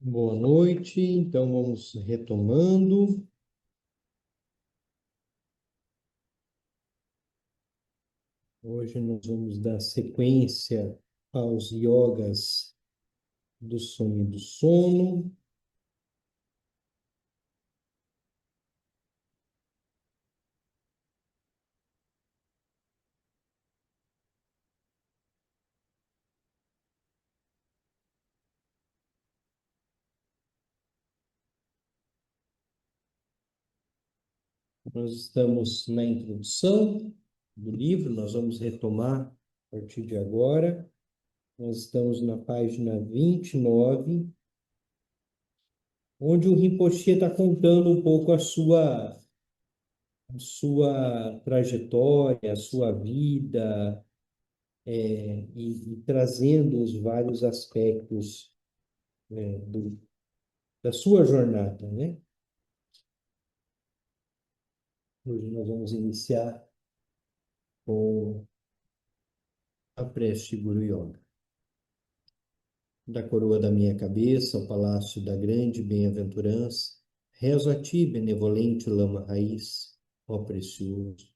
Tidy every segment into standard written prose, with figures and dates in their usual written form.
Boa noite. Então, vamos retomando. Hoje nós vamos dar sequência aos yogas do sonho e do sono. Nós estamos na introdução do livro, nós vamos retomar a partir de agora. Nós estamos na página 29, onde o Rinpoche está contando um pouco a sua trajetória, a sua vida, e trazendo os vários aspectos, da sua jornada, né? Hoje nós vamos iniciar com a prece Guru Yoga. Da coroa da minha cabeça ao palácio da grande bem-aventurança, rezo a ti, benevolente lama raiz, ó precioso.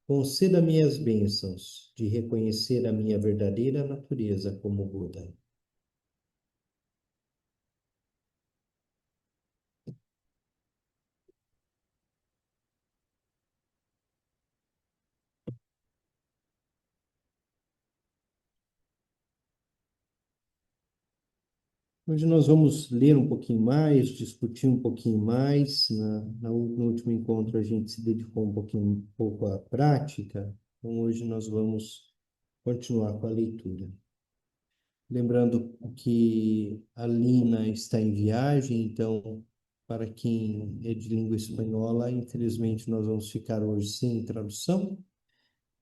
Conceda-me as bênçãos de reconhecer a minha verdadeira natureza como Buda. Hoje nós vamos ler um pouquinho mais, discutir um pouquinho mais. No último encontro a gente se dedicou um pouco à prática, então hoje nós vamos continuar com a leitura. Lembrando que a Lina está em viagem, então, para quem é de língua espanhola, infelizmente nós vamos ficar hoje sem tradução,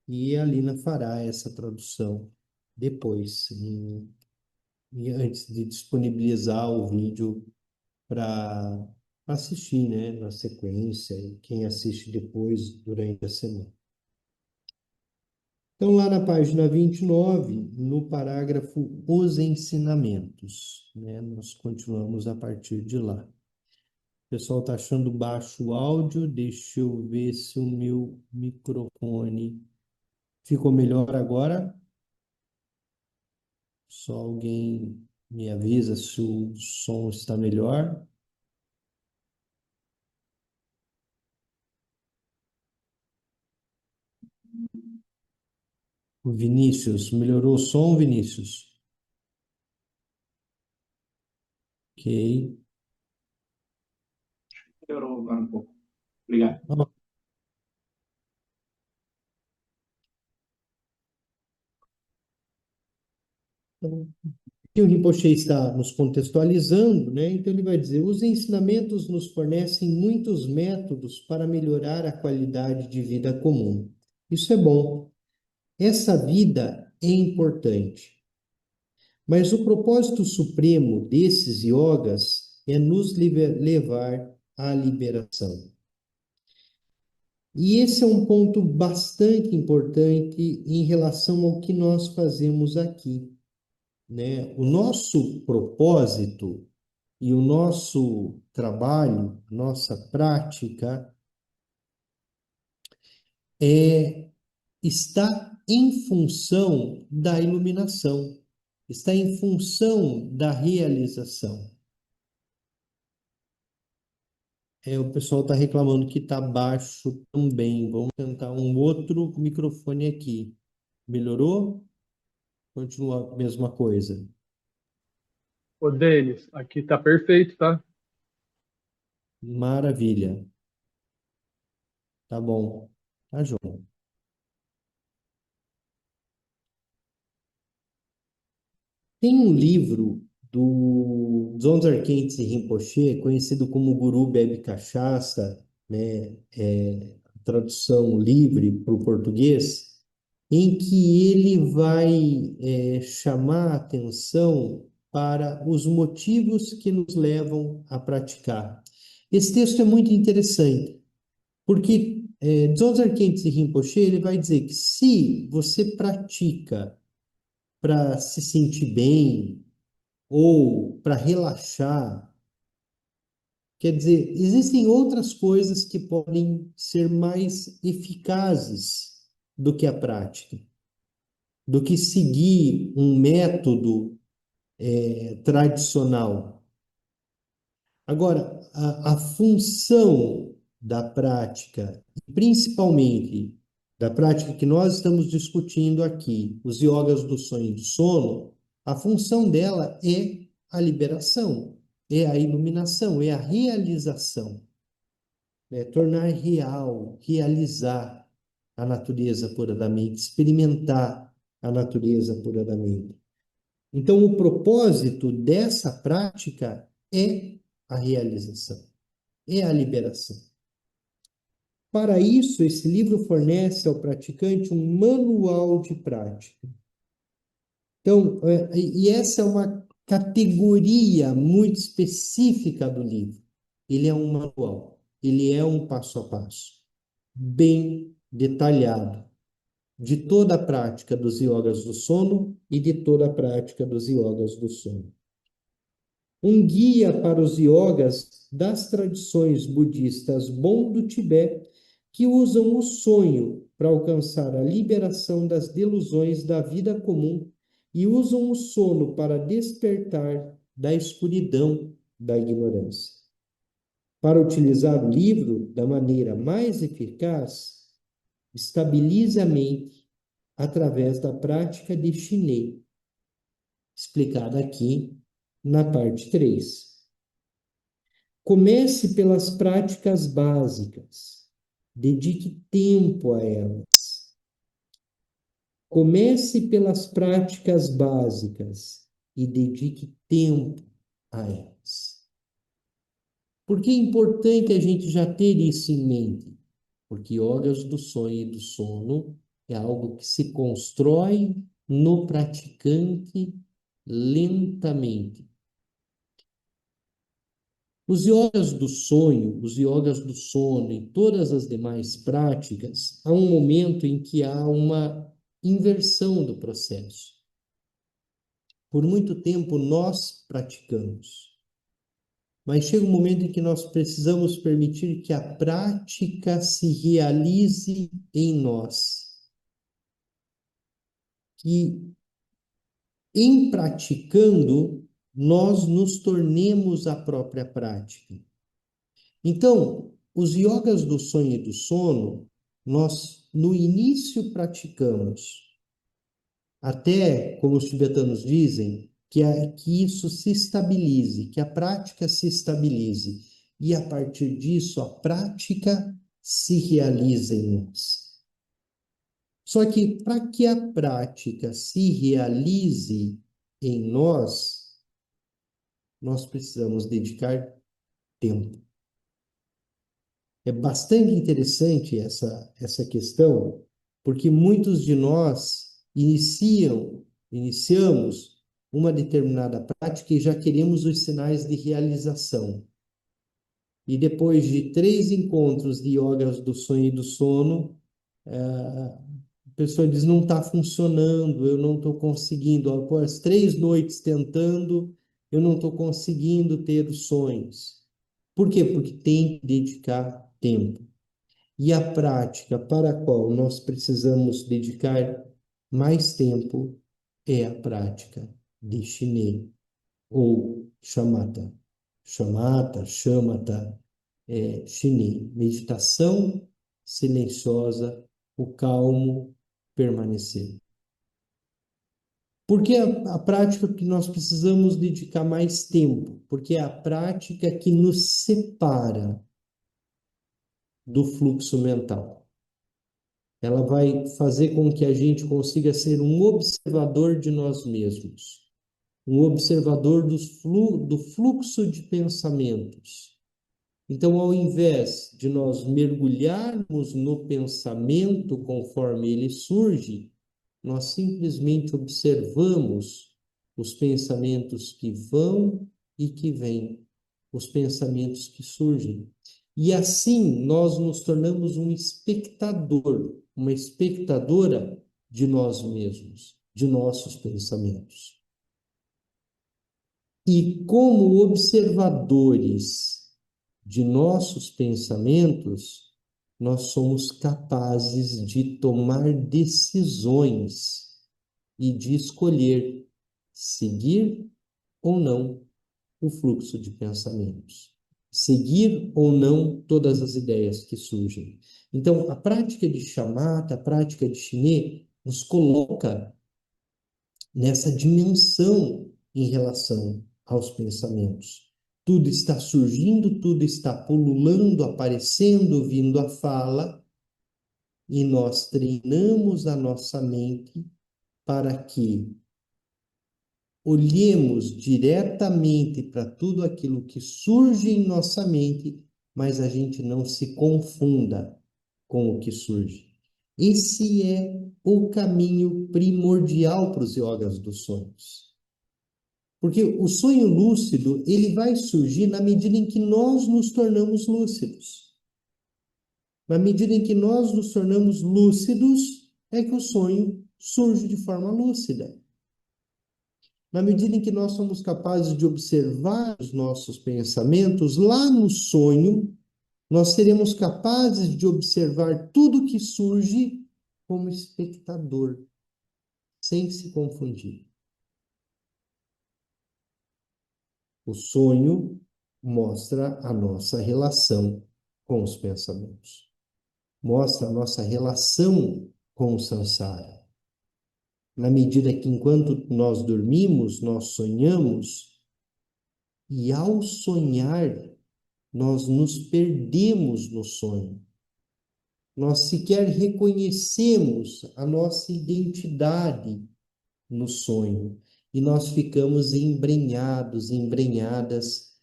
e a Lina fará essa tradução depois, e antes de disponibilizar o vídeo para assistir, né, na sequência, e quem assiste depois, durante a semana. Então, lá na página 29, no parágrafo Os Ensinamentos, né, nós continuamos a partir de lá. O pessoal está achando baixo o áudio, deixa eu ver se o meu microfone ficou melhor agora. Só alguém me avisa se o som está melhor. O Vinícius, melhorou o som, Vinícius? Ok. Melhorou agora um pouco. Obrigado. Então, que o Rinpoche está nos contextualizando, né? Então ele vai dizer: os ensinamentos nos fornecem muitos métodos para melhorar a qualidade de vida comum. Isso é bom. Essa vida é importante. Mas o propósito supremo desses yogas é nos levar à liberação. E esse é um ponto bastante importante em relação ao que nós fazemos aqui, né? O nosso propósito e o nosso trabalho, nossa prática, está em função da iluminação, está em função da realização. O pessoal está reclamando que está baixo também. Vamos tentar um outro microfone aqui. Melhorou? Continua a mesma coisa. Ô, Denis, aqui tá perfeito, tá? Maravilha. Tá bom. Tá joia. Tem um livro do Dzongzar Khyentse Rinpoche, conhecido como Guru Bebe Cachaça, né? Tradução livre para o português, em que ele vai chamar a atenção para os motivos que nos levam a praticar. Esse texto é muito interessante, porque Dzongzar Khyentse Rinpoche ele vai dizer que se você pratica para se sentir bem, ou para relaxar. Quer dizer, existem outras coisas que podem ser mais eficazes do que a prática, do que seguir um método tradicional. Agora, a função da prática, principalmente da prática que nós estamos discutindo aqui, os yogas do sonho e do sono, a função dela é a liberação, é a iluminação, é a realização, é tornar real, realizar a natureza pura da mente, experimentar a natureza pura da mente. Então, o propósito dessa prática é a realização, é a liberação. Para isso, esse livro fornece ao praticante um manual de prática. Então, e essa é uma categoria muito específica do livro. Ele é um manual, ele é um passo a passo, bem detalhado, de toda a prática dos yogas do sono e de toda a prática dos yogas do sono. Um guia para os yogas das tradições budistas Bon do Tibete, que usam o sonho para alcançar a liberação das delusões da vida comum e usam o sono para despertar da escuridão da ignorância. Para utilizar o livro da maneira mais eficaz, estabilize a mente através da prática de Shiné, explicada aqui na parte 3. Comece pelas práticas básicas. Dedique tempo a elas. Comece pelas práticas básicas e dedique tempo a elas. Por que é importante a gente já ter isso em mente? Porque yogas do sonho e do sono é algo que se constrói no praticante lentamente. Os yogas do sonho, os yogas do sono e todas as demais práticas, há um momento em que há uma inversão do processo. Por muito tempo nós praticamos, mas chega um momento em que nós precisamos permitir que a prática se realize em nós. Que em praticando, nós nos tornemos a própria prática. Então, os yogas do sonho e do sono, nós no início praticamos, até, como os tibetanos dizem, que isso se estabilize, que a prática se estabilize, e a partir disso a prática se realiza em nós. Só que para que a prática se realize em nós, nós precisamos dedicar tempo. É bastante interessante essa questão, porque muitos de nós iniciamos uma determinada prática e já queremos os sinais de realização. E depois de 3 encontros de yogas do sonho e do sono, a pessoa diz, não está funcionando, eu não estou conseguindo. Após 3 noites tentando, eu não estou conseguindo ter os sonhos. Por quê? Porque tem que dedicar tempo. E a prática para a qual nós precisamos dedicar mais tempo é a prática de Shiné, ou Shamatha. Shamatha, Shamatha, Shiné. Meditação silenciosa, o calmo permanecer. Por que a prática que nós precisamos dedicar mais tempo? Porque é a prática que nos separa do fluxo mental. Ela vai fazer com que a gente consiga ser um observador de nós mesmos, um observador do fluxo de pensamentos. Então, ao invés de nós mergulharmos no pensamento conforme ele surge, nós simplesmente observamos os pensamentos que vão e que vêm, os pensamentos que surgem. E assim nós nos tornamos um espectador, uma espectadora de nós mesmos, de nossos pensamentos. E como observadores de nossos pensamentos, nós somos capazes de tomar decisões e de escolher seguir ou não o fluxo de pensamentos, seguir ou não todas as ideias que surgem. Então, a prática de shamatha, a prática de Shiné, nos coloca nessa dimensão em relação aos pensamentos. Tudo está surgindo, tudo está pululando, aparecendo, vindo à fala, e nós treinamos a nossa mente para que olhemos diretamente para tudo aquilo que surge em nossa mente, mas a gente não se confunda com o que surge. Esse é o caminho primordial para os yogas dos sonhos. Porque o sonho lúcido, ele vai surgir na medida em que nós nos tornamos lúcidos. Na medida em que nós nos tornamos lúcidos, é que o sonho surge de forma lúcida. Na medida em que nós somos capazes de observar os nossos pensamentos, lá no sonho, nós seremos capazes de observar tudo que surge como espectador, sem se confundir. O sonho mostra a nossa relação com os pensamentos, mostra a nossa relação com o samsara. Na medida que, enquanto nós dormimos, nós sonhamos, e ao sonhar, nós nos perdemos no sonho. Nós sequer reconhecemos a nossa identidade no sonho. E nós ficamos embrenhados, embrenhadas,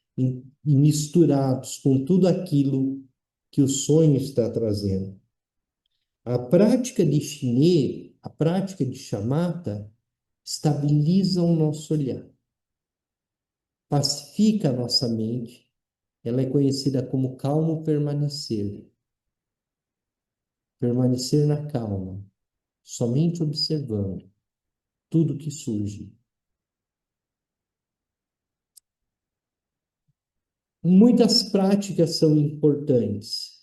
misturados com tudo aquilo que o sonho está trazendo. A prática de Shiné, a prática de Shamatha, estabiliza o nosso olhar, pacifica a nossa mente. Ela é conhecida como calmo permanecer. Permanecer na calma, somente observando tudo que surge. Muitas práticas são importantes.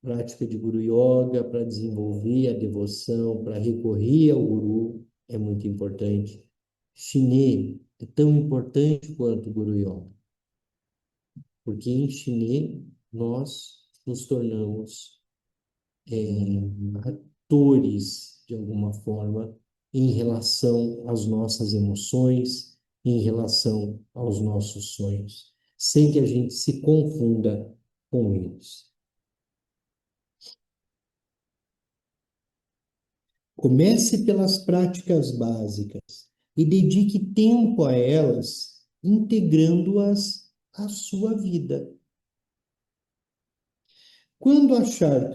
Prática de Guru Yoga para desenvolver a devoção, para recorrer ao Guru, é muito importante. Shiné é tão importante quanto o Guru Yoga. Porque em Shiné nós nos tornamos atores, de alguma forma, em relação às nossas emoções, em relação aos nossos sonhos, sem que a gente se confunda com eles. Comece pelas práticas básicas e dedique tempo a elas, integrando-as à sua vida. Quando achar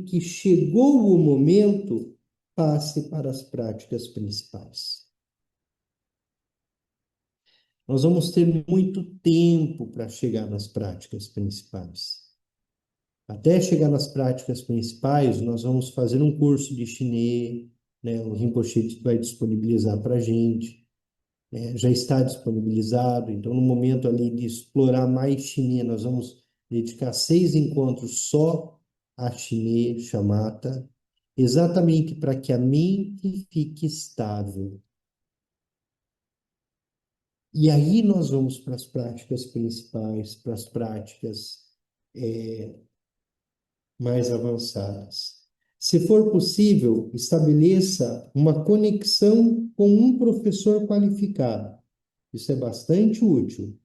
que chegou o momento, passe para as práticas principais. Nós vamos ter muito tempo para chegar nas práticas principais. Até chegar nas práticas principais, nós vamos fazer um curso de Shiné, né? O Rinpoche vai disponibilizar para a gente. Já está disponibilizado, então no momento ali de explorar mais Shiné, nós vamos dedicar 6 encontros só a Shiné Shamatha, exatamente para que a mente fique estável. E aí nós vamos para as práticas principais, para as práticas mais avançadas. Se for possível, estabeleça uma conexão com um professor qualificado. Isso é bastante útil.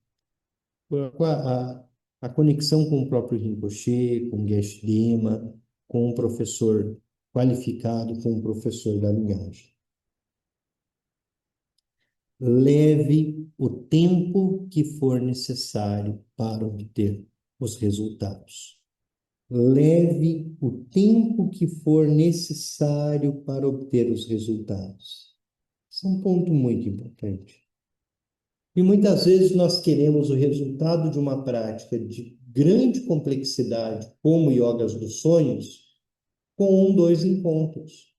A conexão com o próprio Rinpoche, com o Geshe Dema, com um professor qualificado, com um professor da linhagem. Leve o tempo que for necessário para obter os resultados. Leve o tempo que for necessário para obter os resultados. Isso é um ponto muito importante. E muitas vezes nós queremos o resultado de uma prática de grande complexidade, como yogas dos sonhos, com 1, 2 encontros.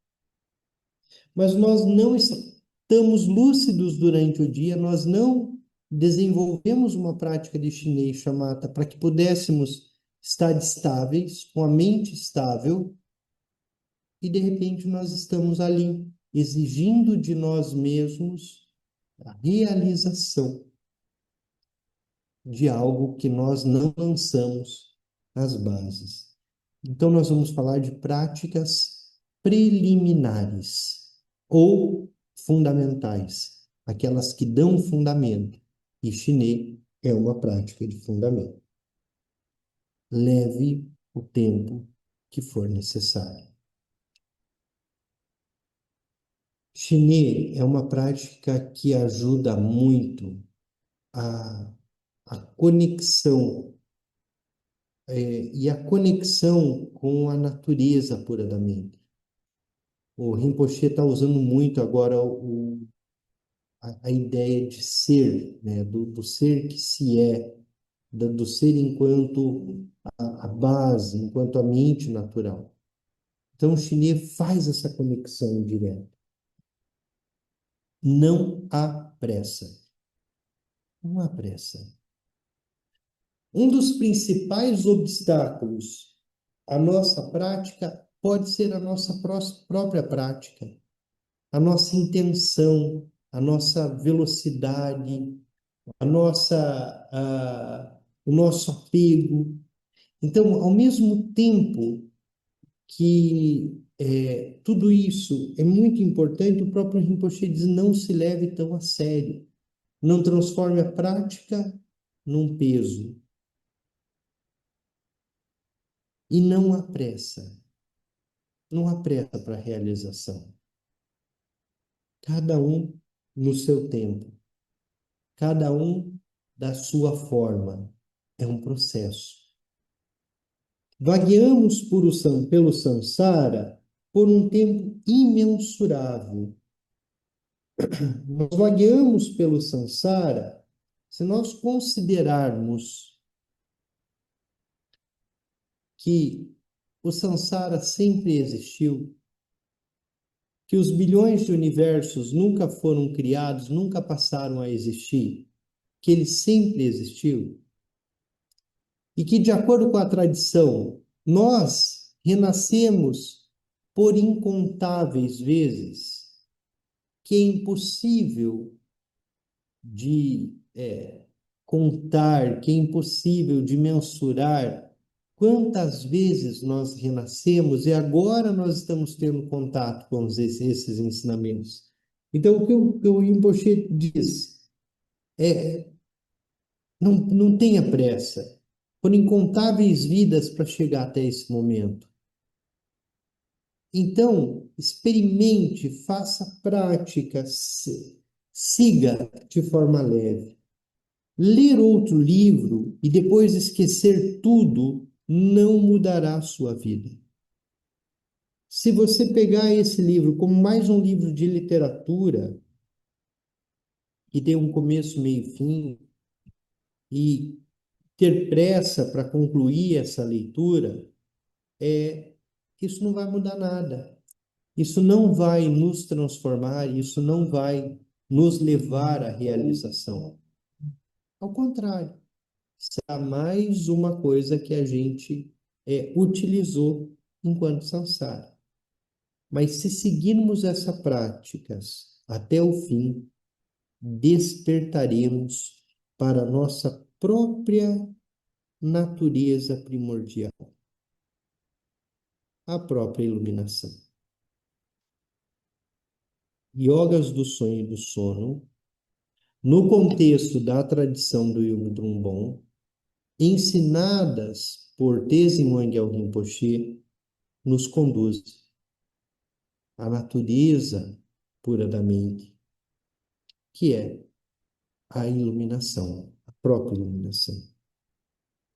Mas nós não estamos lúcidos durante o dia, nós não desenvolvemos uma prática de chinês chamada para que pudéssemos estar estáveis, com a mente estável, e de repente nós estamos ali, exigindo de nós mesmos a realização de algo que nós não lançamos as bases. Então, nós vamos falar de práticas preliminares ou fundamentais, aquelas que dão fundamento. E chinês é uma prática de fundamento. Leve o tempo que for necessário. Chinês é uma prática que ajuda muito a conexão e a conexão com a natureza pura da mente. O Rinpoche está usando muito agora a ideia de ser, né? Do ser que se é, do ser enquanto a base, enquanto a mente natural. Então, o chinês faz essa conexão direta. Não há pressa. Não há pressa. Um dos principais obstáculos à nossa prática pode ser a nossa própria prática, a nossa intenção, a nossa velocidade, o nosso apego. Então, ao mesmo tempo que tudo isso é muito importante, o próprio Rinpoche diz: não se leve tão a sério, não transforme a prática num peso. E não há pressa. Não há pressa para a realização. Cada um no seu tempo. Cada um da sua forma. É um processo. Vagueamos pelo samsara por um tempo imensurável. Nós vagueamos pelo samsara se nós considerarmos que o samsara sempre existiu, que os bilhões de universos nunca foram criados, nunca passaram a existir, que ele sempre existiu, e que, de acordo com a tradição, nós renascemos por incontáveis vezes, que é impossível de contar, que é impossível de mensurar quantas vezes nós renascemos e agora nós estamos tendo contato com esses ensinamentos. Então, o que o Rinpoche diz é: não tenha pressa. Foram incontáveis vidas para chegar até esse momento. Então, experimente, faça prática, siga de forma leve. Ler outro livro e depois esquecer tudo não mudará a sua vida. Se você pegar esse livro como mais um livro de literatura, que tem um começo, meio e fim, e ter pressa para concluir essa leitura, isso não vai mudar nada. Isso não vai nos transformar, isso não vai nos levar à realização. Ao contrário, será mais uma coisa que a gente utilizou enquanto samsara. Mas se seguirmos essas práticas até o fim, despertaremos para a nossa própria natureza primordial, a própria iluminação. Yogas do sonho e do sono, no contexto da tradição do Yugdrum Bon, ensinadas por Tenzin Wangyal Rinpoche, nos conduz à natureza pura da mente, que é a iluminação, a própria iluminação.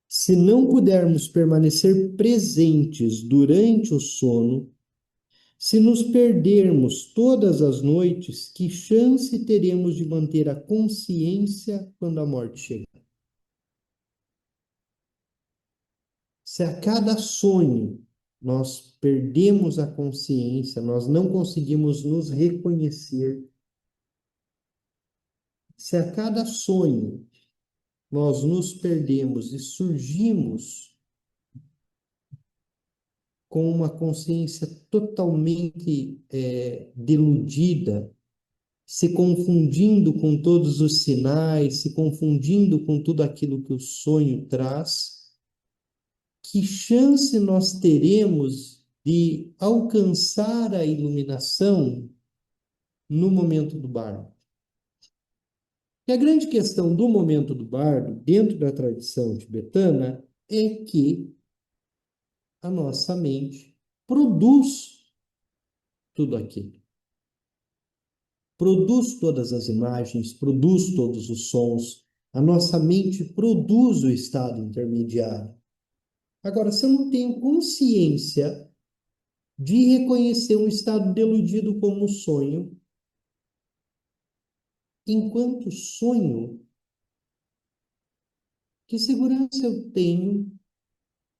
Se não pudermos permanecer presentes durante o sono, se nos perdermos todas as noites, que chance teremos de manter a consciência quando a morte chegar? Se a cada sonho nós perdemos a consciência, nós não conseguimos nos reconhecer, se a cada sonho nós nos perdemos e surgimos com uma consciência totalmente deludida, se confundindo com todos os sinais, se confundindo com tudo aquilo que o sonho traz, que chance nós teremos de alcançar a iluminação no momento do bardo? E a grande questão do momento do bardo, dentro da tradição tibetana, é que a nossa mente produz tudo aquilo. Produz todas as imagens, produz todos os sons. A nossa mente produz o estado intermediário. Agora, se eu não tenho consciência de reconhecer um estado deludido como sonho, enquanto sonho, que segurança eu tenho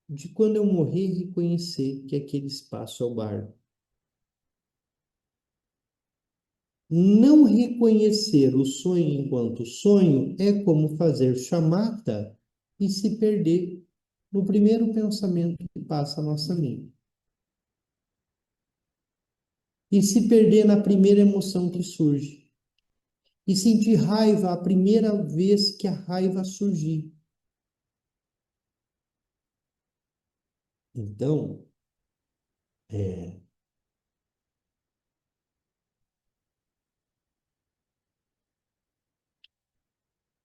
de quando eu morrer reconhecer que aquele espaço é o bardo? Não reconhecer o sonho enquanto sonho é como fazer chamata e se perder no primeiro pensamento que passa a nossa mente. E se perder na primeira emoção que surge. E sentir raiva a primeira vez que a raiva surgir. Então,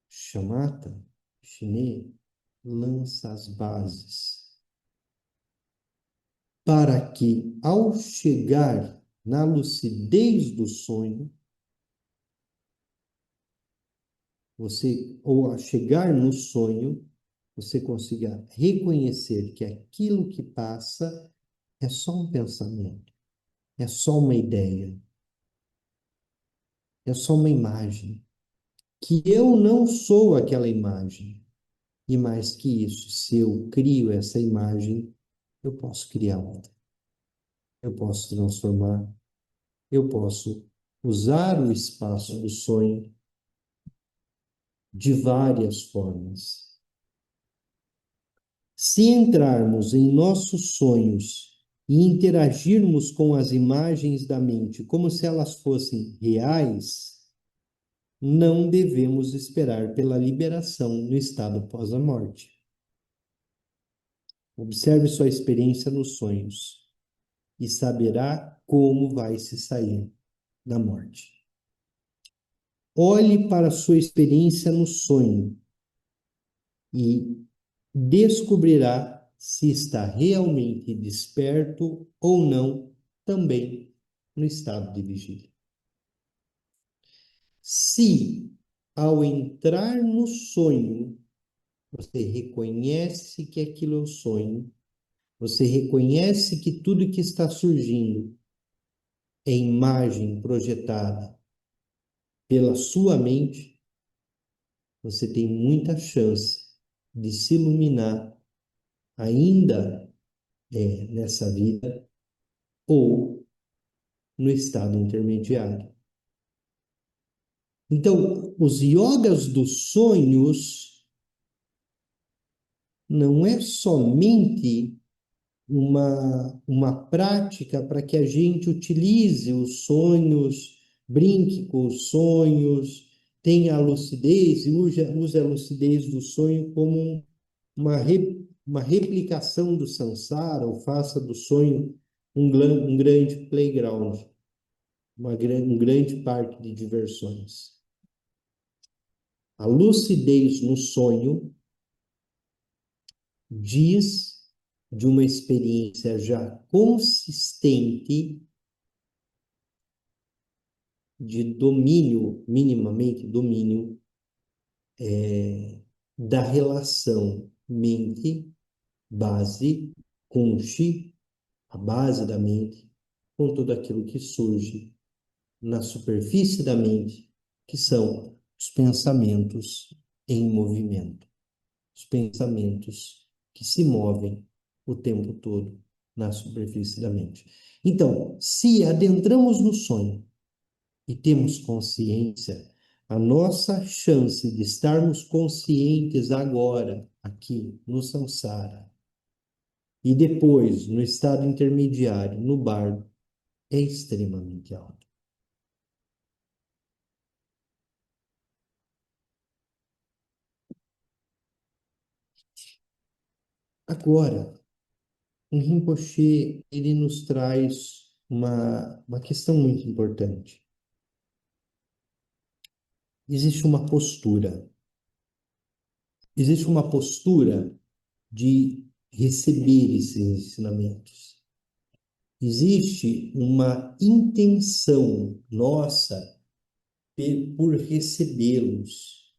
chamata chinês lança as bases para que, ao chegar na lucidez do sonho, ou a chegar no sonho, você consiga reconhecer que aquilo que passa é só um pensamento, é só uma ideia, é só uma imagem, que eu não sou aquela imagem. E mais que isso, se eu crio essa imagem, eu posso criar outra. Eu posso transformar, eu posso usar o espaço do sonho de várias formas. Se entrarmos em nossos sonhos e interagirmos com as imagens da mente como se elas fossem reais, não devemos esperar pela liberação no estado pós a morte. Observe sua experiência nos sonhos e saberá como vai se sair da morte. Olhe para sua experiência no sonho e descobrirá se está realmente desperto ou não, também no estado de vigília. Se, ao entrar no sonho, você reconhece que aquilo é o sonho, você reconhece que tudo que está surgindo é imagem projetada pela sua mente, você tem muita chance de se iluminar ainda nessa vida ou no estado intermediário. Então, os yogas dos sonhos não é somente uma prática para que a gente utilize os sonhos, brinque com os sonhos, tenha a lucidez e use a lucidez do sonho como uma replicação do samsara, ou faça do sonho um grande playground, um grande parque de diversões. A lucidez no sonho diz de uma experiência já consistente de domínio, minimamente domínio, da relação mente-base, kunshi, a base da mente, com tudo aquilo que surge na superfície da mente, que são os pensamentos em movimento, os pensamentos que se movem o tempo todo na superfície da mente. Então, se adentramos no sonho e temos consciência, A nossa chance de estarmos conscientes agora, aqui, no samsara, e depois, no estado intermediário, no bardo, é extremamente alta. Agora, o Rinpoche, ele nos traz uma questão muito importante. Existe uma postura. Existe uma postura de receber esses ensinamentos. Existe uma intenção nossa por recebê-los.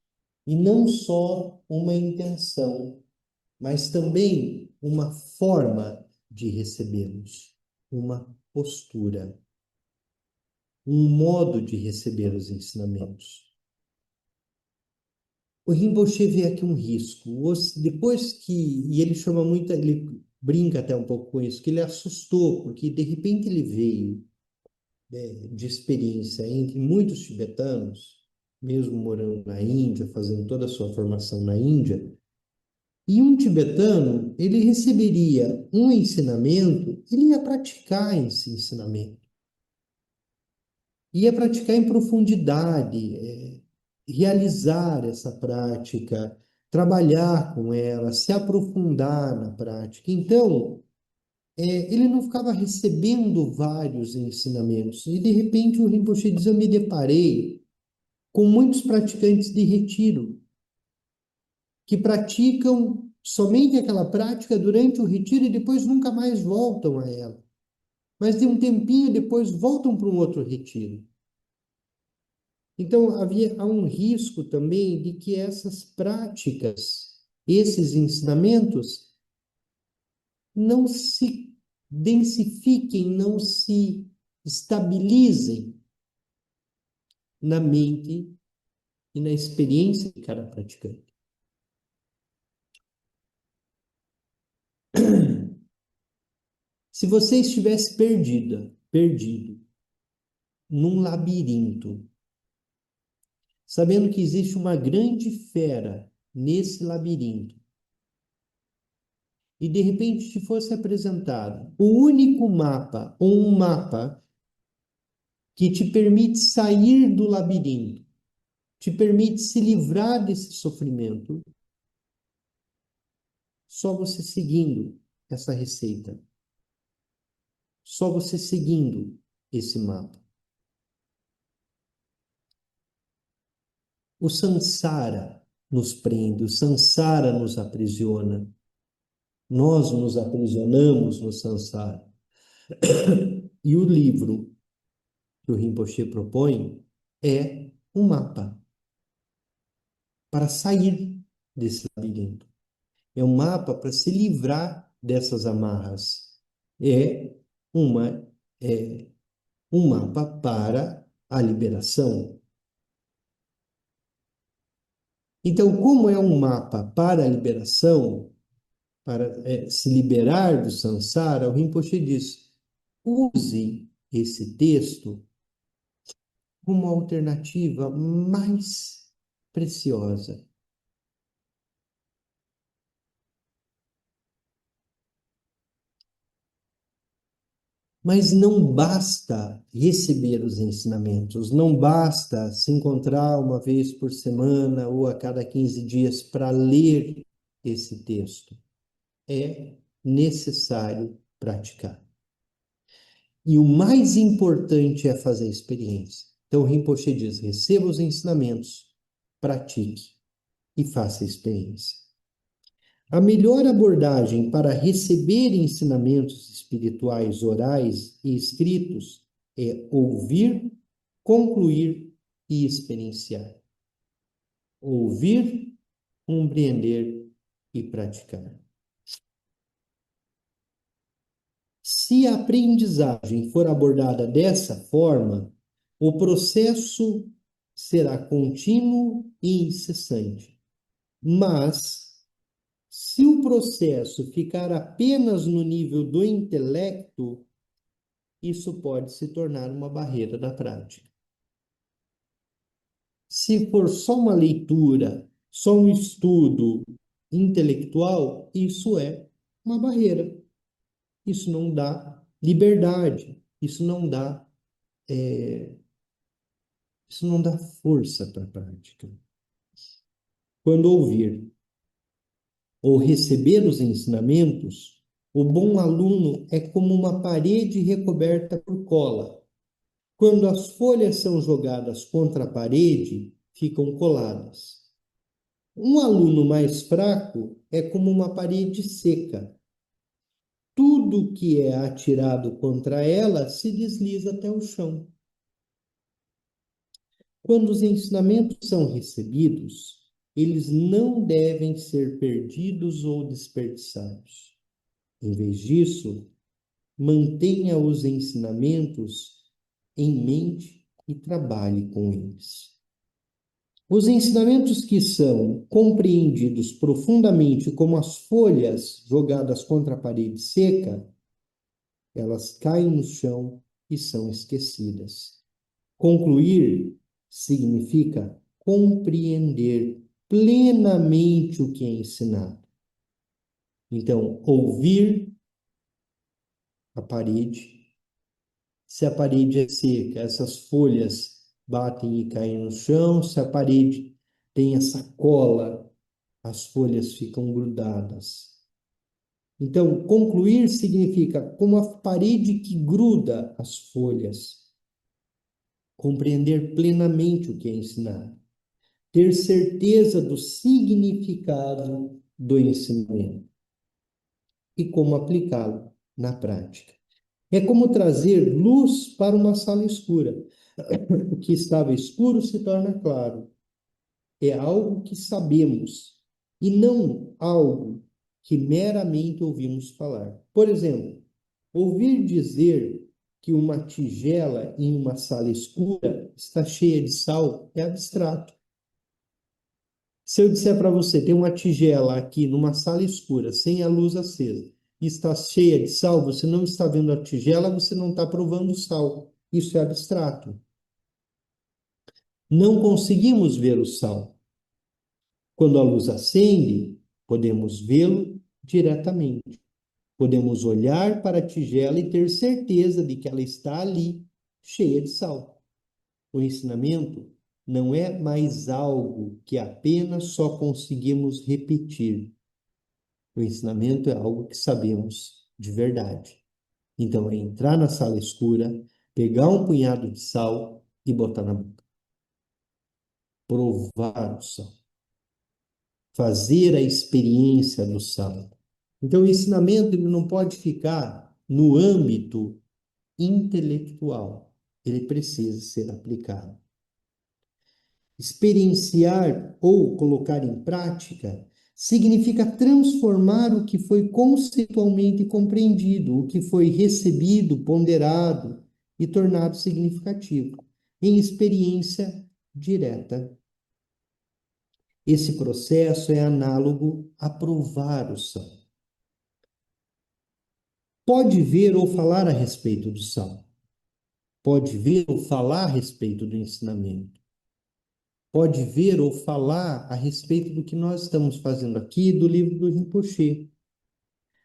E não só uma intenção, mas também uma forma de recebê-los, uma postura, um modo de receber os ensinamentos. O Rinpoche vê aqui um risco. Depois que, e ele chama muito, ele brinca até um pouco com isso, que ele assustou, porque de repente ele veio de experiência entre muitos tibetanos, mesmo morando na Índia, fazendo toda a sua formação na Índia, e um tibetano, ele receberia um ensinamento, ele ia praticar esse ensinamento. Ia praticar em profundidade, realizar essa prática, trabalhar com ela, se aprofundar na prática. Então, ele não ficava recebendo vários ensinamentos. E, de repente, o Rinpoche diz, eu me deparei com muitos praticantes de retiro, que praticam somente aquela prática durante o retiro e depois nunca mais voltam a ela. Mas de um tempinho depois voltam para um outro retiro. Então, há um risco também de que essas práticas, esses ensinamentos, não se densifiquem, não se estabilizem na mente e na experiência de cada praticante. Se você estivesse perdido num labirinto, sabendo que existe uma grande fera nesse labirinto, e de repente te fosse apresentado o único mapa, ou um mapa que te permite sair do labirinto, te permite se livrar desse sofrimento, só você seguindo essa receita, só você seguindo esse mapa. O samsara nos prende, o samsara nos aprisiona. Nós nos aprisionamos no samsara. E o livro que o Rinpoche propõe é um mapa para sair desse labirinto. É um mapa para se livrar dessas amarras. É, uma, é um mapa para a liberação. Então, como é um mapa para a liberação, para se liberar do samsara, o Rinpoche diz, use esse texto como alternativa mais preciosa. Mas não basta receber os ensinamentos, não basta se encontrar uma vez por semana ou a cada 15 dias para ler esse texto. É necessário praticar. E o mais importante é fazer experiência. Então, o Rinpoche diz, receba os ensinamentos, pratique e faça experiência. A melhor abordagem para receber ensinamentos espirituais orais e escritos é ouvir, concluir e experienciar. Ouvir, compreender e praticar. Se a aprendizagem for abordada dessa forma, o processo será contínuo e incessante. Mas, se o processo ficar apenas no nível do intelecto, isso pode se tornar uma barreira da prática. Se for só uma leitura, só um estudo intelectual, isso é uma barreira. Isso não dá liberdade, isso não dá força para a prática. Quando ouvir ou receber os ensinamentos, o bom aluno é como uma parede recoberta por cola. Quando as folhas são jogadas contra a parede, ficam coladas. Um aluno mais fraco é como uma parede seca. Tudo que é atirado contra ela se desliza até o chão. Quando os ensinamentos são recebidos, eles não devem ser perdidos ou desperdiçados. Em vez disso, mantenha os ensinamentos em mente e trabalhe com eles. Os ensinamentos que são compreendidos profundamente como as folhas jogadas contra a parede seca, elas caem no chão e são esquecidas. Concluir significa compreender plenamente o que é ensinado. Então, ouvir a parede. Se a parede é seca, essas folhas batem e caem no chão. Se a parede tem essa cola, as folhas ficam grudadas. Então, concluir significa como a parede que gruda as folhas. Compreender plenamente o que é ensinado. Ter certeza do significado do ensinamento e como aplicá-lo na prática. É como trazer luz para uma sala escura. O que estava escuro se torna claro. É algo que sabemos e não algo que meramente ouvimos falar. Por exemplo, ouvir dizer que uma tigela em uma sala escura está cheia de sal é abstrato. Se eu disser para você, tem uma tigela aqui numa sala escura, sem a luz acesa, e está cheia de sal, você não está vendo a tigela, você não está provando o sal. Isso é abstrato. Não conseguimos ver o sal. Quando a luz acende, podemos vê-lo diretamente. Podemos olhar para a tigela e ter certeza de que ela está ali, cheia de sal. O ensinamento não é mais algo que apenas só conseguimos repetir. O ensinamento é algo que sabemos de verdade. Então, é entrar na sala escura, pegar um punhado de sal e botar na boca. Provar o sal. Fazer a experiência do sal. Então, o ensinamento ele não pode ficar no âmbito intelectual. Ele precisa ser aplicado. Experienciar ou colocar em prática significa transformar o que foi conceitualmente compreendido, o que foi recebido, ponderado e tornado significativo, em experiência direta. Esse processo é análogo a provar o sal. Pode ver ou falar a respeito do sal. Pode ver ou falar a respeito do ensinamento. Pode ver ou falar a respeito do que nós estamos fazendo aqui, do livro do Rinpoche.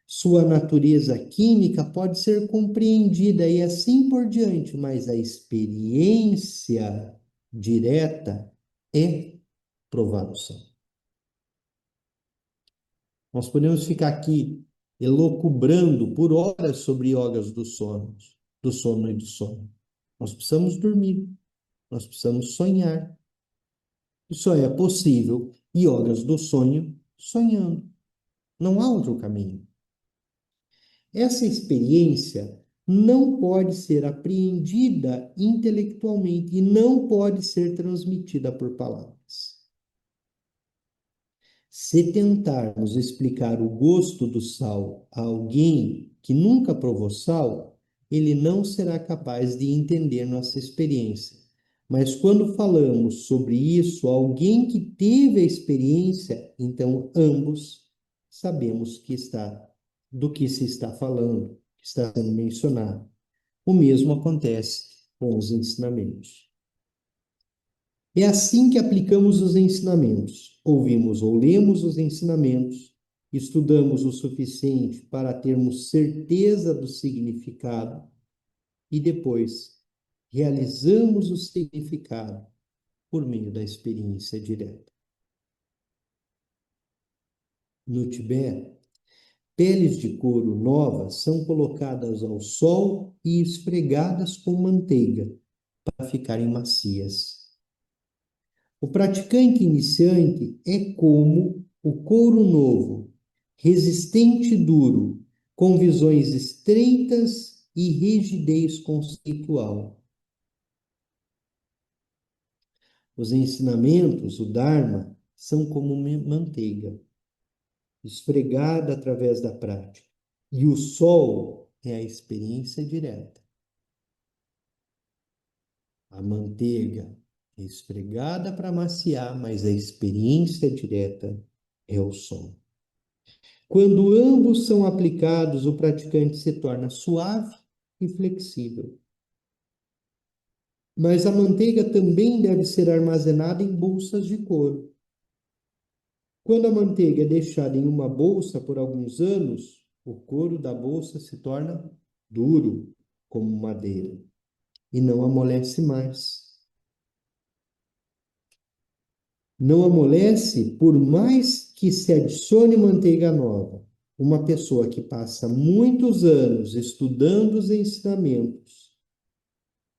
Sua natureza química pode ser compreendida e assim por diante, mas a experiência direta é provar o sal. Nós podemos ficar aqui elocubrando por horas sobre yogas do sono e do sono. Nós precisamos dormir, nós precisamos sonhar. E só é possível yogas do sonho sonhando. Não há outro caminho. Essa experiência não pode ser apreendida intelectualmente e não pode ser transmitida por palavras. Se tentarmos explicar o gosto do sal a alguém que nunca provou sal, ele não será capaz de entender nossa experiência. Mas quando falamos sobre isso a alguém que teve a experiência, então ambos sabemos do que se está falando, que está sendo mencionado. O mesmo acontece com os ensinamentos. É assim que aplicamos os ensinamentos. Ouvimos ou lemos os ensinamentos, estudamos o suficiente para termos certeza do significado e depois realizamos o significado por meio da experiência direta. No Tibete, peles de couro novas são colocadas ao sol e esfregadas com manteiga para ficarem macias. O praticante iniciante é como o couro novo, resistente e duro, com visões estreitas e rigidez conceitual. Os ensinamentos, o Dharma, são como manteiga, esfregada através da prática. E o sol é a experiência direta. A manteiga é esfregada para maciar, mas a experiência direta é o sol. Quando ambos são aplicados, o praticante se torna suave e flexível. Mas a manteiga também deve ser armazenada em bolsas de couro. Quando a manteiga é deixada em uma bolsa por alguns anos, o couro da bolsa se torna duro, como madeira, e não amolece mais. Não amolece por mais que se adicione manteiga nova. Uma pessoa que passa muitos anos estudando os ensinamentos,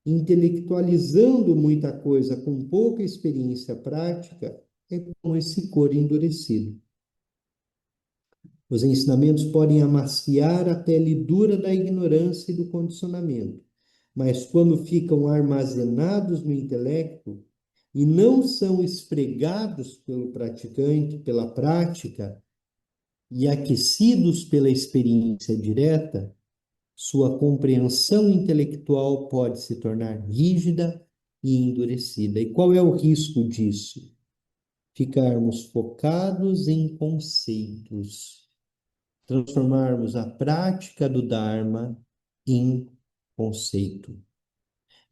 intelectualizando muita coisa com pouca experiência prática, é como esse couro endurecido. Os ensinamentos podem amaciar a pele dura da ignorância e do condicionamento, mas quando ficam armazenados no intelecto e não são esfregados pelo praticante, pela prática, e aquecidos pela experiência direta, sua compreensão intelectual pode se tornar rígida e endurecida. E qual é o risco disso? Ficarmos focados em conceitos, transformarmos a prática do Dharma em conceito.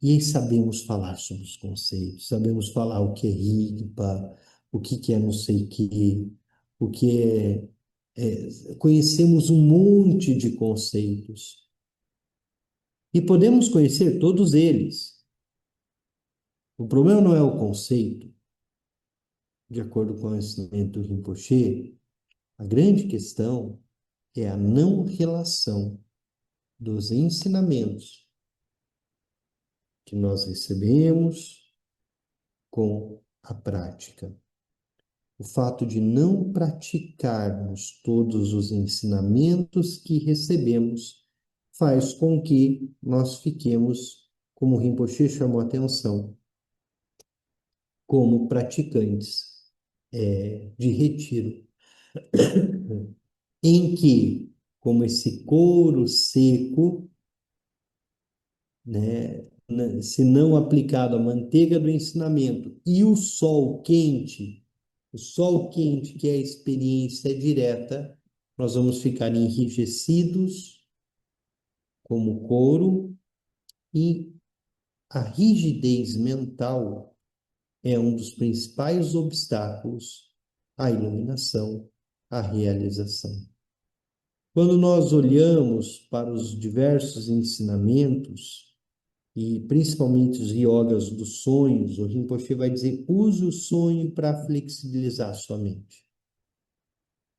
E aí sabemos falar sobre os conceitos, sabemos falar o que é Rigpa, o que é não sei o que, o que conhecemos um monte de conceitos. E podemos conhecer todos eles. O problema não é o conceito, de acordo com o ensinamento do Rinpoche, a grande questão é a não relação dos ensinamentos que nós recebemos com a prática. O fato de não praticarmos todos os ensinamentos que recebemos faz com que nós fiquemos, como o Rinpoche chamou a atenção, como praticantes de retiro, em que, como esse couro seco, né, se não aplicado a manteiga do ensinamento e o sol quente, que é a experiência direta, nós vamos ficar enrijecidos como couro, e a rigidez mental é um dos principais obstáculos à iluminação, à realização. Quando nós olhamos para os diversos ensinamentos, e principalmente os yogas dos sonhos, o Rinpoche vai dizer: use o sonho para flexibilizar a sua mente.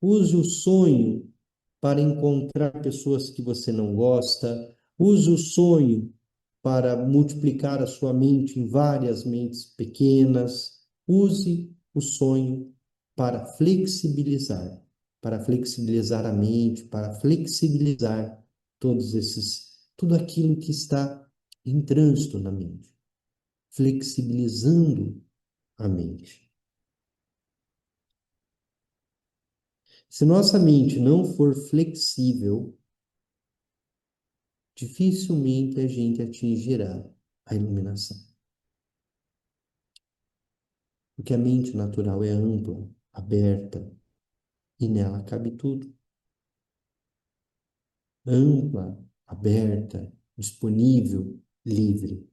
Use o sonho para encontrar pessoas que você não gosta. Use o sonho para multiplicar a sua mente em várias mentes pequenas. Use o sonho para flexibilizar a mente, para flexibilizar tudo aquilo que está em trânsito na mente, flexibilizando a mente. Se nossa mente não for flexível, dificilmente a gente atingirá a iluminação. Porque a mente natural é ampla, aberta, e nela cabe tudo. Ampla, aberta, disponível, livre.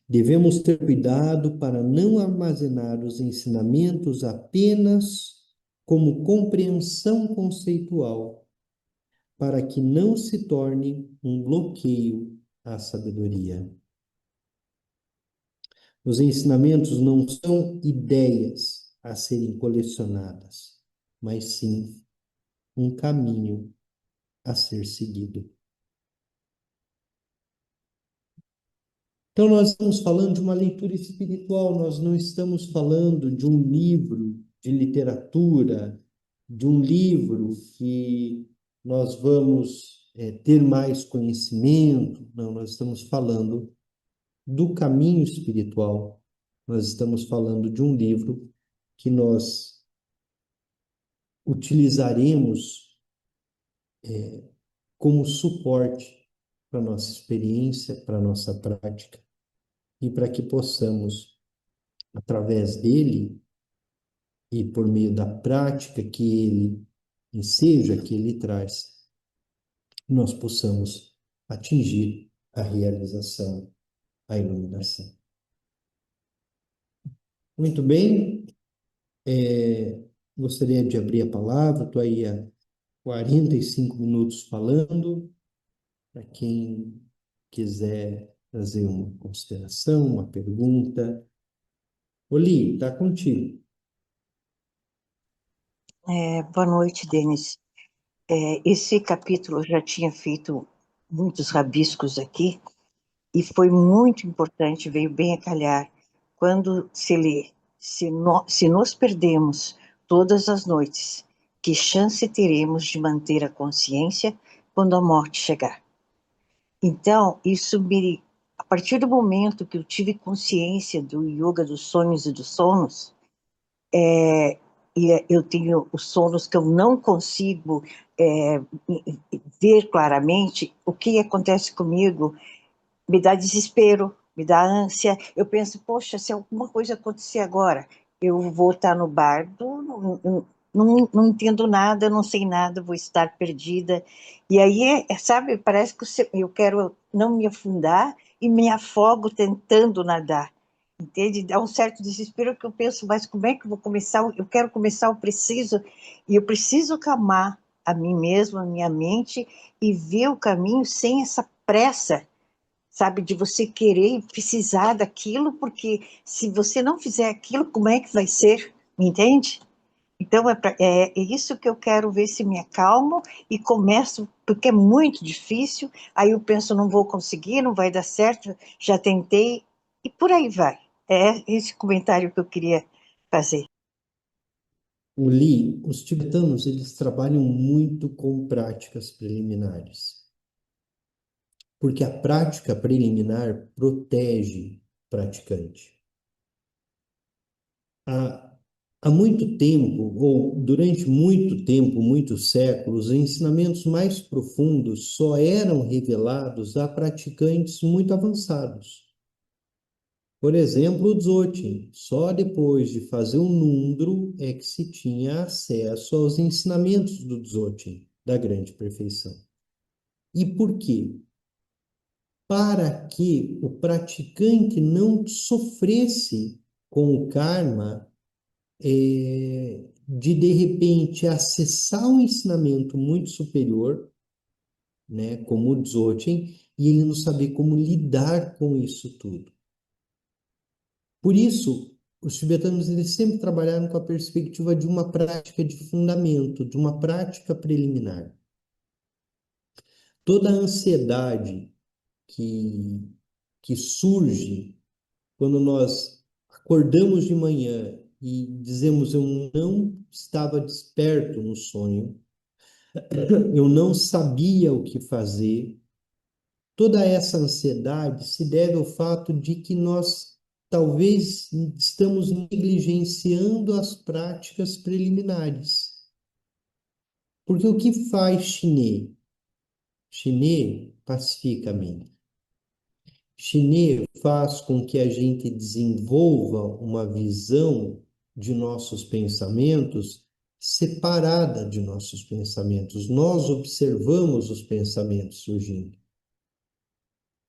Devemos ter cuidado para não armazenar os ensinamentos apenas como compreensão conceitual, para que não se torne um bloqueio à sabedoria. Os ensinamentos não são ideias a serem colecionadas, mas sim um caminho a ser seguido. Então, nós estamos falando de uma leitura espiritual, nós não estamos falando de um livro de literatura, de um livro que nós vamos ter mais conhecimento. Não, nós estamos falando do caminho espiritual. Nós estamos falando de um livro que nós utilizaremos como suporte para a nossa experiência, para a nossa prática, e para que possamos, através dele e por meio da prática que ele enseja, que ele traz, nós possamos atingir a realização, a iluminação. Muito bem, gostaria de abrir a palavra, estou aí há 45 minutos falando, para quem quiser trazer uma consideração, uma pergunta. Oli, está contigo. Boa noite, Denis. Esse capítulo eu já tinha feito muitos rabiscos aqui e foi muito importante, veio bem a calhar. Quando se lê, se nos perdemos todas as noites, que chance teremos de manter a consciência quando a morte chegar? Então, a partir do momento que eu tive consciência do yoga dos sonhos e dos sonos, e eu tenho os sonos que eu não consigo ver claramente, o que acontece comigo me dá desespero, me dá ânsia. Eu penso, poxa, se alguma coisa acontecer agora, eu vou estar no bardo, não entendo nada, não sei nada, vou estar perdida. E aí, sabe, parece que eu quero não me afundar e me afogo tentando nadar. Entende? Dá um certo desespero que eu penso, mas como é que eu vou começar? Eu quero começar, e eu preciso acalmar a mim mesma, a minha mente, e ver o caminho sem essa pressa, sabe, de você querer e precisar daquilo, porque se você não fizer aquilo, como é que vai ser? Me entende? Então, é isso que eu quero ver se me acalmo e começo, porque é muito difícil, aí eu penso, não vou conseguir, não vai dar certo, já tentei, e por aí vai. É esse comentário que eu queria fazer. Li, os tibetanos, eles trabalham muito com práticas preliminares, porque a prática preliminar protege o praticante. Há muito tempo, ou durante muito tempo, muitos séculos, os ensinamentos mais profundos só eram revelados a praticantes muito avançados. Por exemplo, o Dzogchen. Só depois de fazer o Nundro é que se tinha acesso aos ensinamentos do Dzogchen, da grande perfeição. E por quê? Para que o praticante não sofresse com o karma de repente acessar um ensinamento muito superior, né, como o Dzogchen, e ele não saber como lidar com isso tudo. Por isso, os tibetanos eles sempre trabalharam com a perspectiva de uma prática de fundamento, de uma prática preliminar. Toda a ansiedade que surge quando nós acordamos de manhã e dizemos eu não estava desperto no sonho, eu não sabia o que fazer. Toda essa ansiedade se deve ao fato de que nós talvez estamos negligenciando as práticas preliminares. Porque o que faz Chinê? Chinê pacifica a mente. Chinê faz com que a gente desenvolva uma visão de nossos pensamentos separada de nossos pensamentos. Nós observamos os pensamentos surgindo.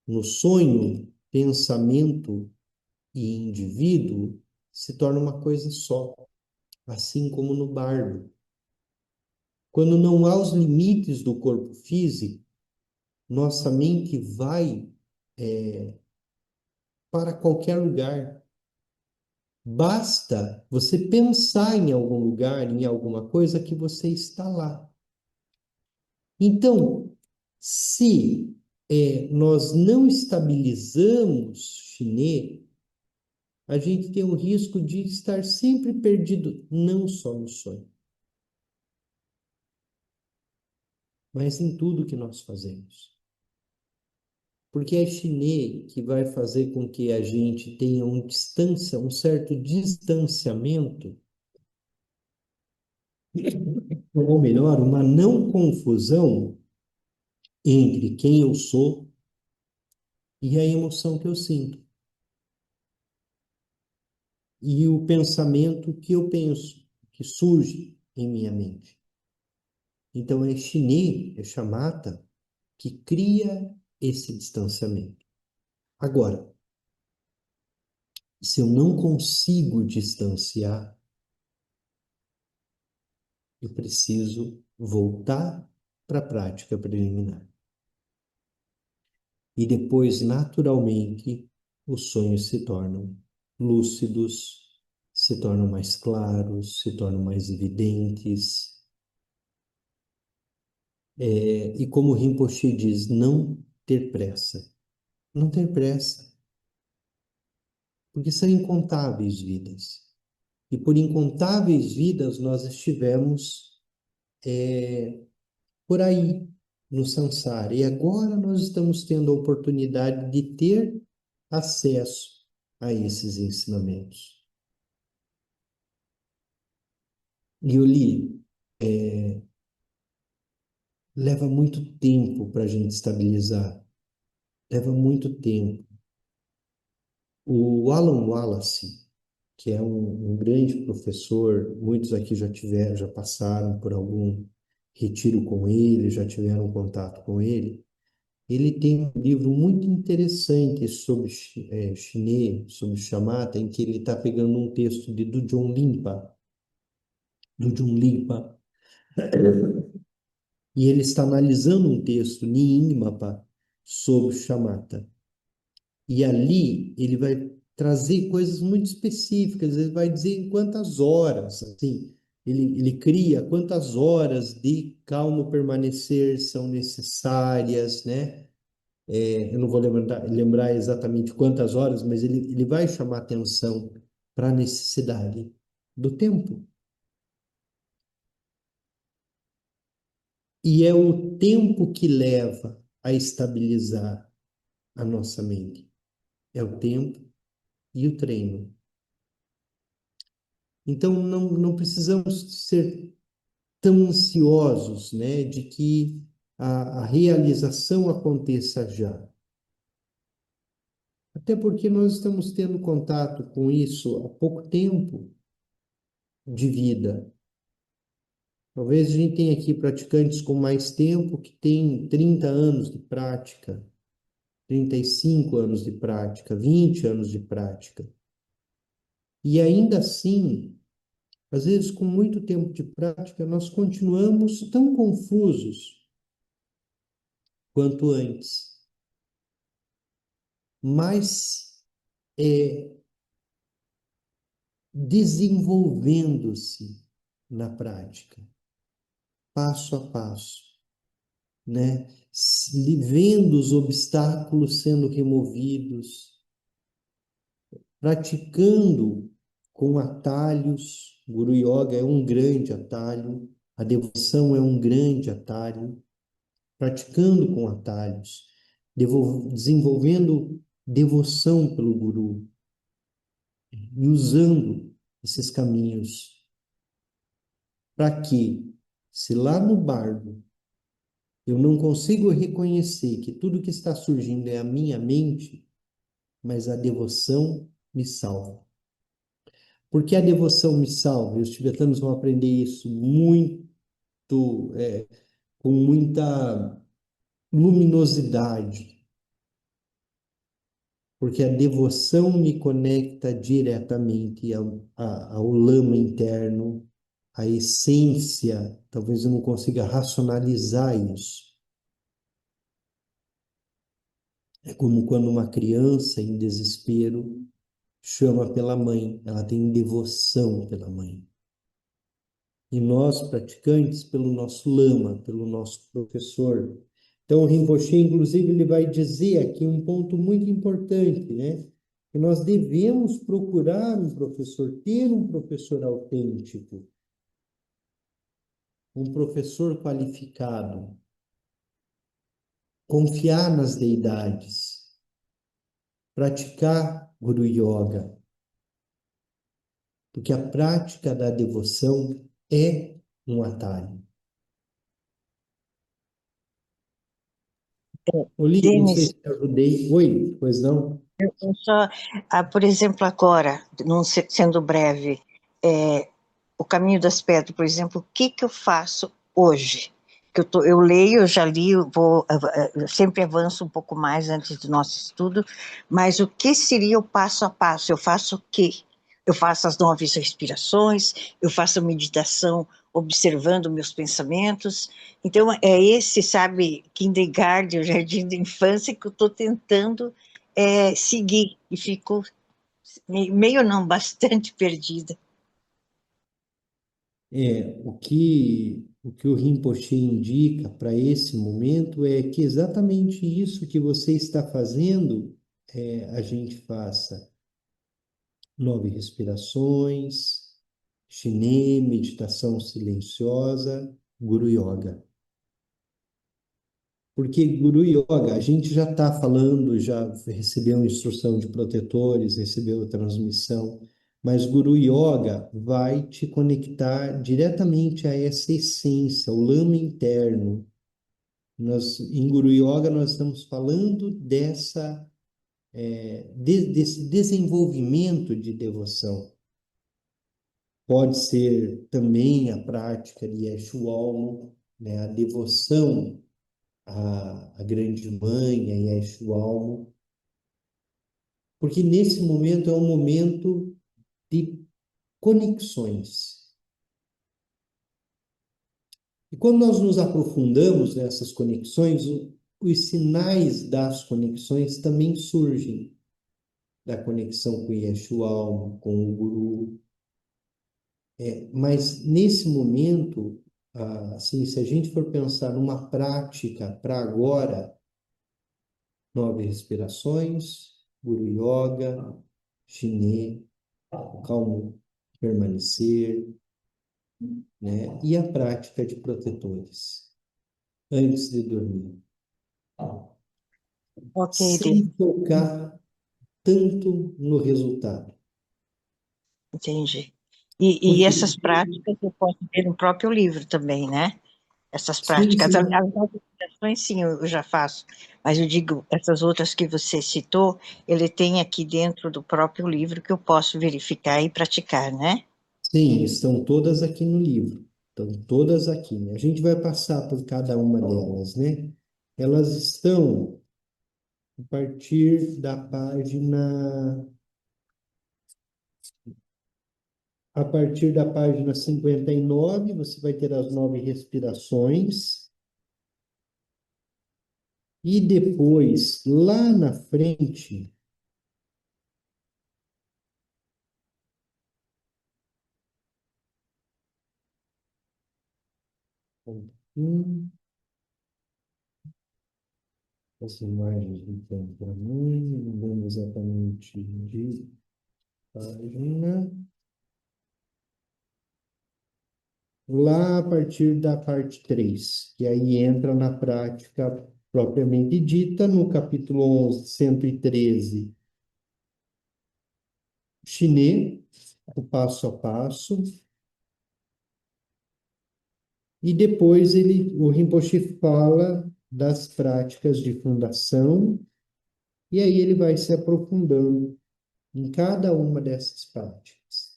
No sonho, pensamento e indivíduo se torna uma coisa só, assim como no bardo. Quando não há os limites do corpo físico, nossa mente vai para qualquer lugar. Basta você pensar em algum lugar, em alguma coisa, que você está lá. Então, se nós não estabilizamos chinês, a gente tem o risco de estar sempre perdido, não só no sonho, mas em tudo que nós fazemos. Porque é chinês que vai fazer com que a gente tenha um certo distanciamento, ou melhor, uma não confusão entre quem eu sou e a emoção que eu sinto. E o pensamento que eu penso, que surge em minha mente. Então é chinês, é chamata, que cria esse distanciamento. Agora, se eu não consigo distanciar, eu preciso voltar para a prática preliminar. E depois, naturalmente, os sonhos se tornam lúcidos, se tornam mais claros, se tornam mais evidentes. E como Rinpoche diz, não ter pressa. Não ter pressa, porque são incontáveis vidas. E por incontáveis vidas nós estivemos por aí, no samsara. E agora nós estamos tendo a oportunidade de ter acesso a esses ensinamentos. Yoli, leva muito tempo para a gente estabilizar. Leva muito tempo. O Alan Wallace, que é um grande professor, muitos aqui já tiveram, já passaram por algum retiro com ele, já tiveram contato com ele. Ele tem um livro muito interessante sobre chinês, sobre chamata, em que ele está pegando um texto de Dujun Limpa, e ele está analisando um texto, Nyingmapa, sobre chamata. E ali ele vai trazer coisas muito específicas, ele vai dizer em quantas horas, assim, ele cria quantas horas de calmo permanecer são necessárias, né? Eu não vou lembrar exatamente quantas horas, mas ele vai chamar atenção para a necessidade do tempo. E é o tempo que leva a estabilizar a nossa mente. É o tempo e o treino. Então, não precisamos ser tão ansiosos, né, de que a realização aconteça já. Até porque nós estamos tendo contato com isso há pouco tempo de vida. Talvez a gente tenha aqui praticantes com mais tempo que têm 30 anos de prática, 35 anos de prática, 20 anos de prática. E ainda assim, às vezes com muito tempo de prática, nós continuamos tão confusos quanto antes. Mas desenvolvendo-se na prática, passo a passo, né? Vendo os obstáculos sendo removidos, praticando com atalhos. Guru Yoga é um grande atalho, a devoção é um grande atalho, praticando com atalhos, desenvolvendo devoção pelo Guru e usando esses caminhos para que, se lá no bardo eu não consigo reconhecer que tudo que está surgindo é a minha mente, mas a devoção me salva. Porque a devoção me salva. E os tibetanos vão aprender isso com muita luminosidade. porque a devoção me conecta diretamente ao lama interno, à essência. Talvez eu não consiga racionalizar isso. É como quando uma criança em desespero chama pela mãe, ela tem devoção pela mãe. E nós, praticantes, pelo nosso lama, pelo nosso professor. Então, o Rinpoche, inclusive, ele vai dizer aqui um ponto muito importante, né? Que nós devemos procurar um professor, ter um professor autêntico, um professor qualificado, confiar nas deidades, praticar Guru Yoga, porque a prática da devoção é um atalho. Olívio, não sei Denis, se te ajudei. Oi, pois não? eu só, por exemplo, agora, não sendo breve, o Caminho das Pedras, por exemplo, o que que eu faço hoje? Eu leio, eu já li, eu sempre avanço um pouco mais antes do nosso estudo, mas o que seria o passo a passo? Eu faço o quê? Eu faço as 9 respirações, eu faço a meditação observando meus pensamentos. Então, é esse, sabe, kindergarten, o jardim da infância, que eu estou tentando seguir, e fico meio não, bastante perdida. O que o Rinpoche indica para esse momento é que exatamente isso que você está fazendo, a gente faça 9 respirações, Shiné, meditação silenciosa, Guru Yoga. Porque Guru Yoga, a gente já está falando, já recebeu instrução de protetores, recebeu a transmissão, mas Guru Yoga vai te conectar diretamente a essa essência, o lama interno. Em Guru Yoga, nós estamos falando desse desenvolvimento de devoção. Pode ser também a prática de Yeshualmo, né, a devoção a grande mãe, a Yeshualmo, porque nesse momento é um momento de conexões. E quando nós nos aprofundamos nessas conexões, os sinais das conexões também surgem, da conexão com Yeshualmo, com o Guru. Mas nesse momento, assim, se a gente for pensar numa prática para agora, 9 respirações, Guru Yoga, Shiné, o calmo permanecer, né? E a prática de protetores antes de dormir, Ok, sem focar tanto no resultado. entendi. E Porque essas práticas eu posso ver no próprio livro também, né? Essas sim, práticas. As sim, meditações, sim, eu já faço, mas eu digo, essas outras que você citou, ele tem aqui dentro do próprio livro que eu posso verificar e praticar, né? sim, estão todas aqui no livro. Estão todas aqui, né? A gente vai passar por cada uma delas, né? Elas estão a partir da página A partir da página 59, você vai ter as 9 respirações. E depois, lá na frente, as imagens do tempo para mim, não lembro exatamente de página. Lá a partir da parte 3, que aí entra na prática propriamente dita, no capítulo 11, 113, Shiné, o passo a passo. E depois o Rinpoche fala das práticas de fundação, e aí ele vai se aprofundando em cada uma dessas práticas.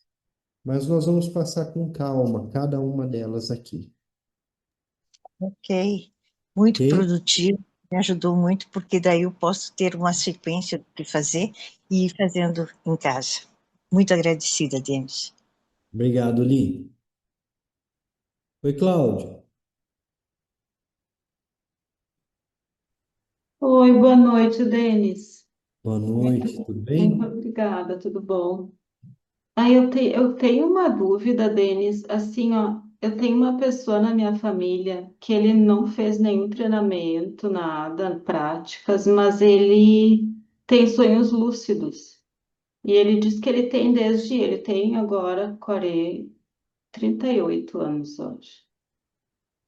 Mas nós vamos passar com calma cada uma delas aqui, Ok, muito ok? produtivo. Me ajudou muito, porque daí eu posso ter uma sequência do que fazer e ir fazendo em casa. Muito agradecida, Denis. Obrigado, Li. Oi, Cláudia. Oi, boa noite, Denis. Boa noite, tudo Muito bem? obrigada, tudo bom? Eu tenho uma dúvida, Denis. Assim, ó, eu tenho uma pessoa na minha família que ele não fez nenhum treinamento, nada, práticas, mas ele tem sonhos lúcidos. E ele diz que ele tem agora 38 anos hoje.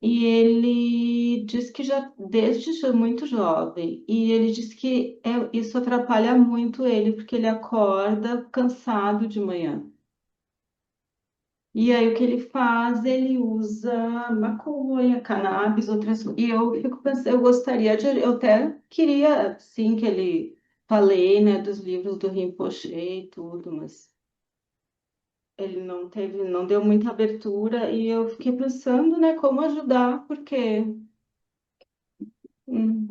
E ele diz que já muito jovem, e ele diz que isso atrapalha muito ele, porque ele acorda cansado de manhã. E aí o que ele faz? Ele usa maconha, cannabis, outras coisas. E eu fico pensando, eu até queria, sim, que ele falei, né, dos livros do Rinpoche e tudo, mas ele não deu muita abertura, e eu fiquei pensando, né, como ajudar, porque hum,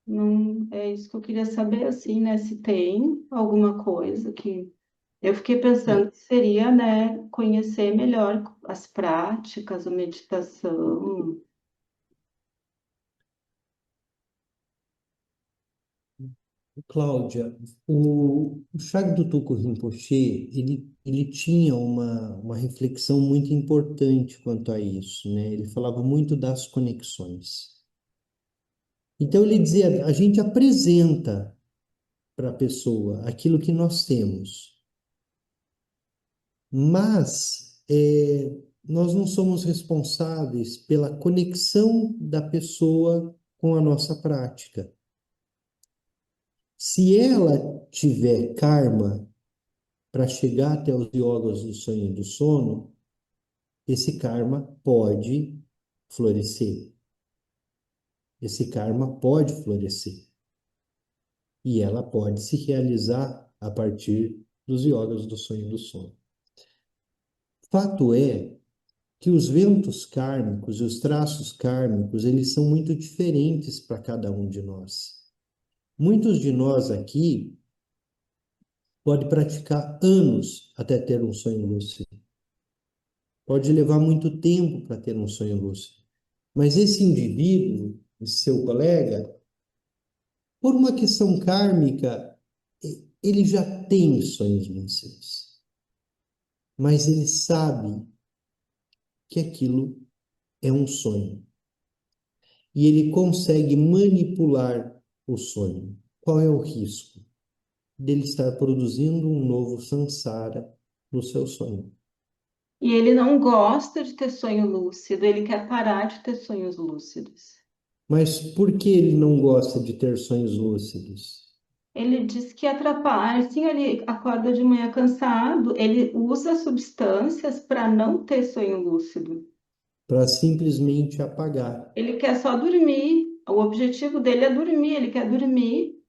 não, é isso que eu queria saber, assim, né? Se tem alguma coisa que eu fiquei pensando que seria, né, conhecer melhor as práticas, a meditação. Cláudia, o Shagdo Tuku Rinpoche, ele tinha uma reflexão muito importante quanto a isso, né? Ele falava muito das conexões. Então, ele dizia, a gente apresenta para a pessoa aquilo que nós temos, mas nós não somos responsáveis pela conexão da pessoa com a nossa prática. Se ela tiver karma para chegar até os yogas do sonho e do sono, esse karma pode florescer. Esse karma pode florescer. E ela pode se realizar a partir dos yogas do sonho e do sono. Fato é que os ventos kármicos e os traços kármicos, eles são muito diferentes para cada um de nós. Muitos de nós aqui podem praticar anos até ter um sonho lúcido. Pode levar muito tempo para ter um sonho lúcido. Mas esse indivíduo, esse seu colega, por uma questão kármica, ele já tem sonhos lúcidos. Mas ele sabe que aquilo é um sonho. E ele consegue manipular o sonho. Qual é o risco? Dele estar produzindo um novo samsara no seu sonho. E ele não gosta de ter sonho lúcido, ele quer parar de ter sonhos lúcidos. Mas por que ele não gosta de ter sonhos lúcidos? Ele diz que atrapalha, assim, ele acorda de manhã cansado, ele usa substâncias para não ter sonho lúcido. Para simplesmente apagar. Ele quer só dormir. O objetivo dele é dormir, ele quer dormir.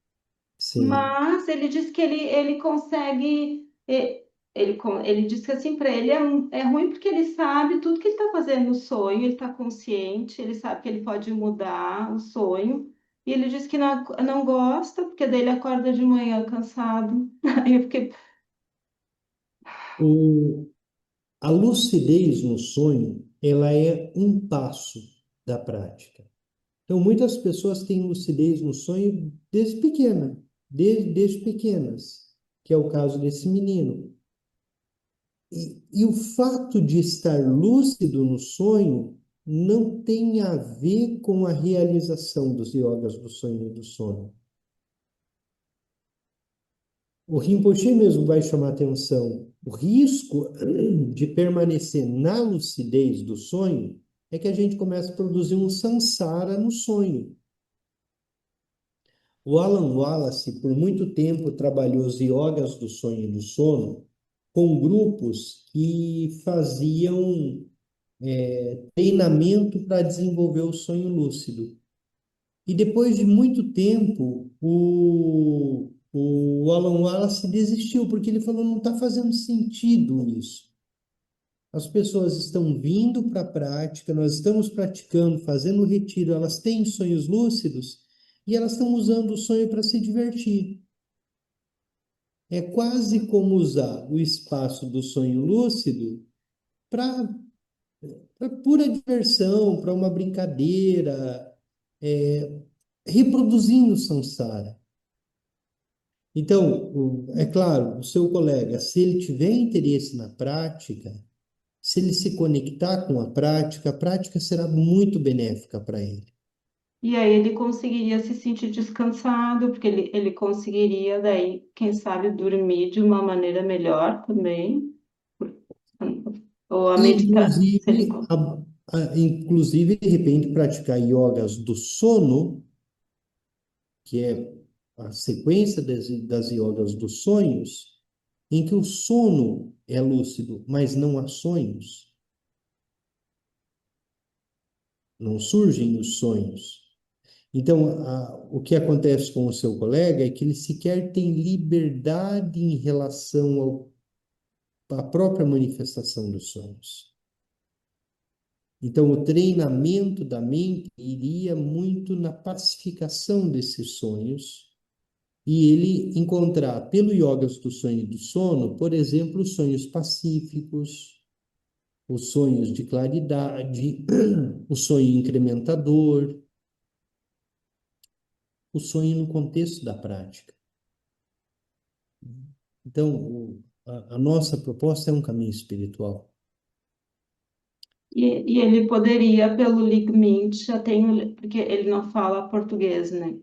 Sim. Mas ele diz que ele consegue. Ele diz que assim, para ele é ruim porque ele sabe tudo que ele está fazendo no sonho, ele está consciente, ele sabe que ele pode mudar o sonho. E ele diz que não gosta, porque daí ele acorda de manhã cansado. Aí eu fiquei. O, a lucidez no sonho, ela é um passo da prática. Então, muitas pessoas têm lucidez no sonho desde pequena, desde pequenas, que é o caso desse menino. E o fato de estar lúcido no sonho não tem a ver com a realização dos yogas do sonho e do sono. O Rinpoche mesmo vai chamar atenção. O risco de permanecer na lucidez do sonho é que a gente começa a produzir um samsara no sonho. O Alan Wallace, por muito tempo, trabalhou os yogas do sonho e do sono com grupos que faziam treinamento para desenvolver o sonho lúcido. E depois de muito tempo, o Alan Wallace desistiu, porque ele falou, não está fazendo sentido isso. As pessoas estão vindo para a prática, nós estamos praticando, fazendo o retiro, elas têm sonhos lúcidos, e elas estão usando o sonho para se divertir. É quase como usar o espaço do sonho lúcido para pura diversão, para uma brincadeira, reproduzindo o samsara. Então, é claro, o seu colega, se ele tiver interesse na prática, se ele se conectar com a prática será muito benéfica para ele. E aí ele conseguiria se sentir descansado, porque ele conseguiria daí, quem sabe, dormir de uma maneira melhor também. Ou a meditar, se ele... Inclusive, inclusive, de repente, praticar yogas do sono, que é a sequência das yogas dos sonhos, em que o sono é lúcido, mas não há sonhos, não surgem os sonhos. Então, o que acontece com o seu colega é que ele sequer tem liberdade em relação à própria manifestação dos sonhos. Então, o treinamento da mente iria muito na pacificação desses sonhos e ele encontrar, pelo yogas do sonho e do sono, por exemplo, os sonhos pacíficos, os sonhos de claridade, o sonho incrementador, o sonho no contexto da prática. Então, a nossa proposta é um caminho espiritual. E ele poderia, pelo Ligmint, já tem, porque ele não fala português, né?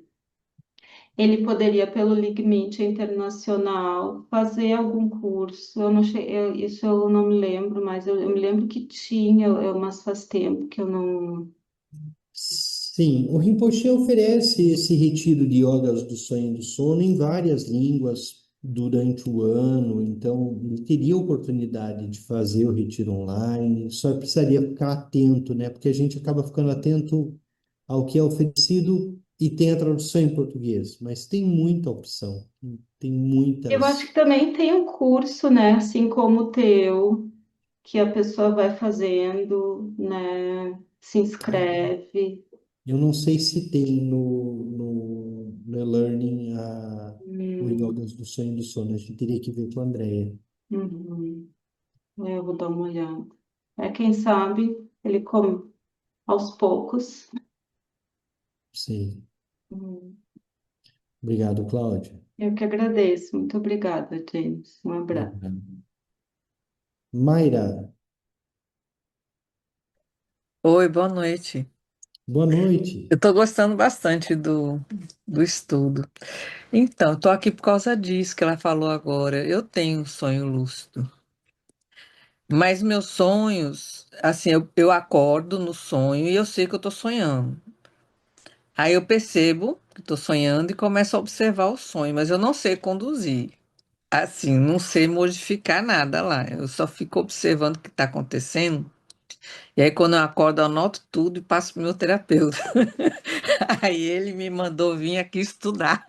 Ele poderia, pelo Ligmint Internacional, fazer algum curso. Eu não isso eu não me lembro, mas eu me lembro que tinha, mas faz tempo que eu não. Sim, o Rinpoche oferece esse retiro de yogas do sonho e do sono em várias línguas durante o ano, então ele teria oportunidade de fazer o retiro online, só precisaria ficar atento, né? Porque a gente acaba ficando atento ao que é oferecido e tem a tradução em português, mas tem muita opção, tem Eu acho muitas. que também tem um curso, né? Assim como o teu, que a pessoa vai fazendo, né? Se inscreve. Eu não sei se tem no e-learning o Hum, Yogas do Sonho e do Sono. A gente teria que ver com a Andrea. uhum. Eu vou dar uma olhada. Quem sabe ele come aos poucos. Sim. Hum. Obrigado, Cláudia. Eu que agradeço. Muito obrigada, James. Um abraço. Mayra, Oi, boa noite. boa noite. Eu estou gostando bastante do estudo. Então, estou aqui por causa disso que ela falou agora. Eu tenho um sonho lúcido, mas meus sonhos, assim, eu acordo no sonho e eu sei que eu estou sonhando. Aí eu percebo que estou sonhando e começo a observar o sonho, mas eu não sei conduzir. Assim, não sei modificar nada lá. Eu só fico observando o que está acontecendo. E aí, quando eu acordo, eu anoto tudo e passo para o meu terapeuta. Aí ele me mandou vir aqui estudar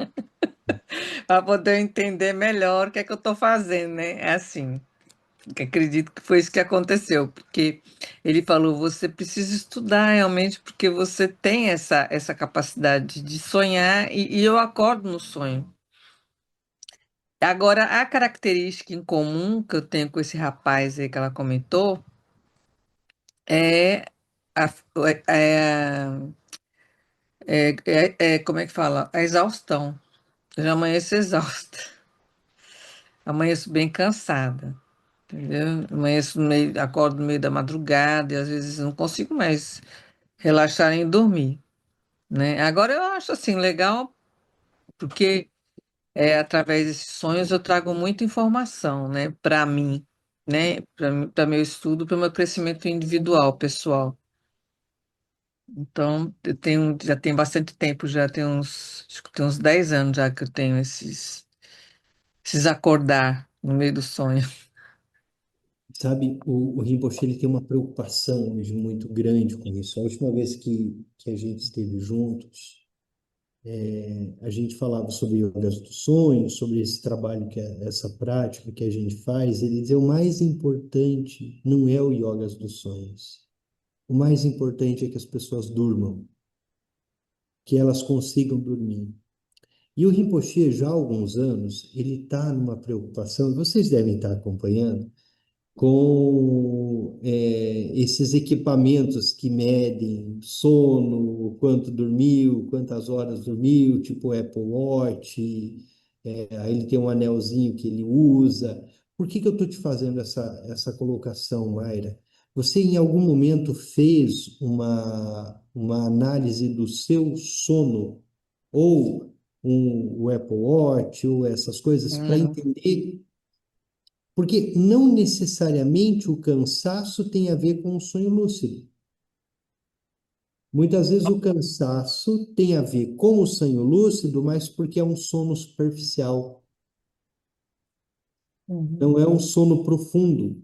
para poder entender melhor o que é que eu estou fazendo, né? É assim, que acredito que foi isso que aconteceu, porque ele falou: você precisa estudar realmente, porque você tem essa capacidade de sonhar, e eu acordo no sonho. Agora, a característica em comum que eu tenho com esse rapaz aí que ela comentou é a, é, como é que fala? A exaustão. Eu já amanheço exausta. Amanheço bem cansada, entendeu? Amanheço no meio, acordo no meio da madrugada e às vezes não consigo mais relaxar nem dormir, né? Agora eu acho assim legal porque através desses sonhos eu trago muita informação, né, para mim, né, para meu estudo, para o meu crescimento individual, pessoal. Então, já tem bastante tempo, já tem acho que tem uns 10 anos já que eu tenho esses acordar no meio do sonho. Sabe, o Rinpoche ele tem uma preocupação hoje muito grande com isso. A última vez que a gente esteve juntos, a gente falava sobre yogas do sonho, sobre esse trabalho, essa prática que a gente faz. Ele dizia, o mais importante não é o yogas dos sonhos. O mais importante é que as pessoas durmam. que elas consigam dormir. E o Rinpoche, já há alguns anos, ele está numa preocupação, vocês devem estar acompanhando, com esses equipamentos que medem sono, quanto dormiu, quantas horas dormiu, tipo Apple Watch, aí ele tem um anelzinho que ele usa. Por que que eu estou te fazendo essa colocação, Mayra? Você em algum momento fez uma análise do seu sono, ou o Apple Watch, ou essas coisas, para Não. entender porque não necessariamente o cansaço tem a ver com o sonho lúcido. Muitas vezes o cansaço tem a ver com o sonho lúcido, mas porque é um sono superficial, Uhum. não é um sono profundo.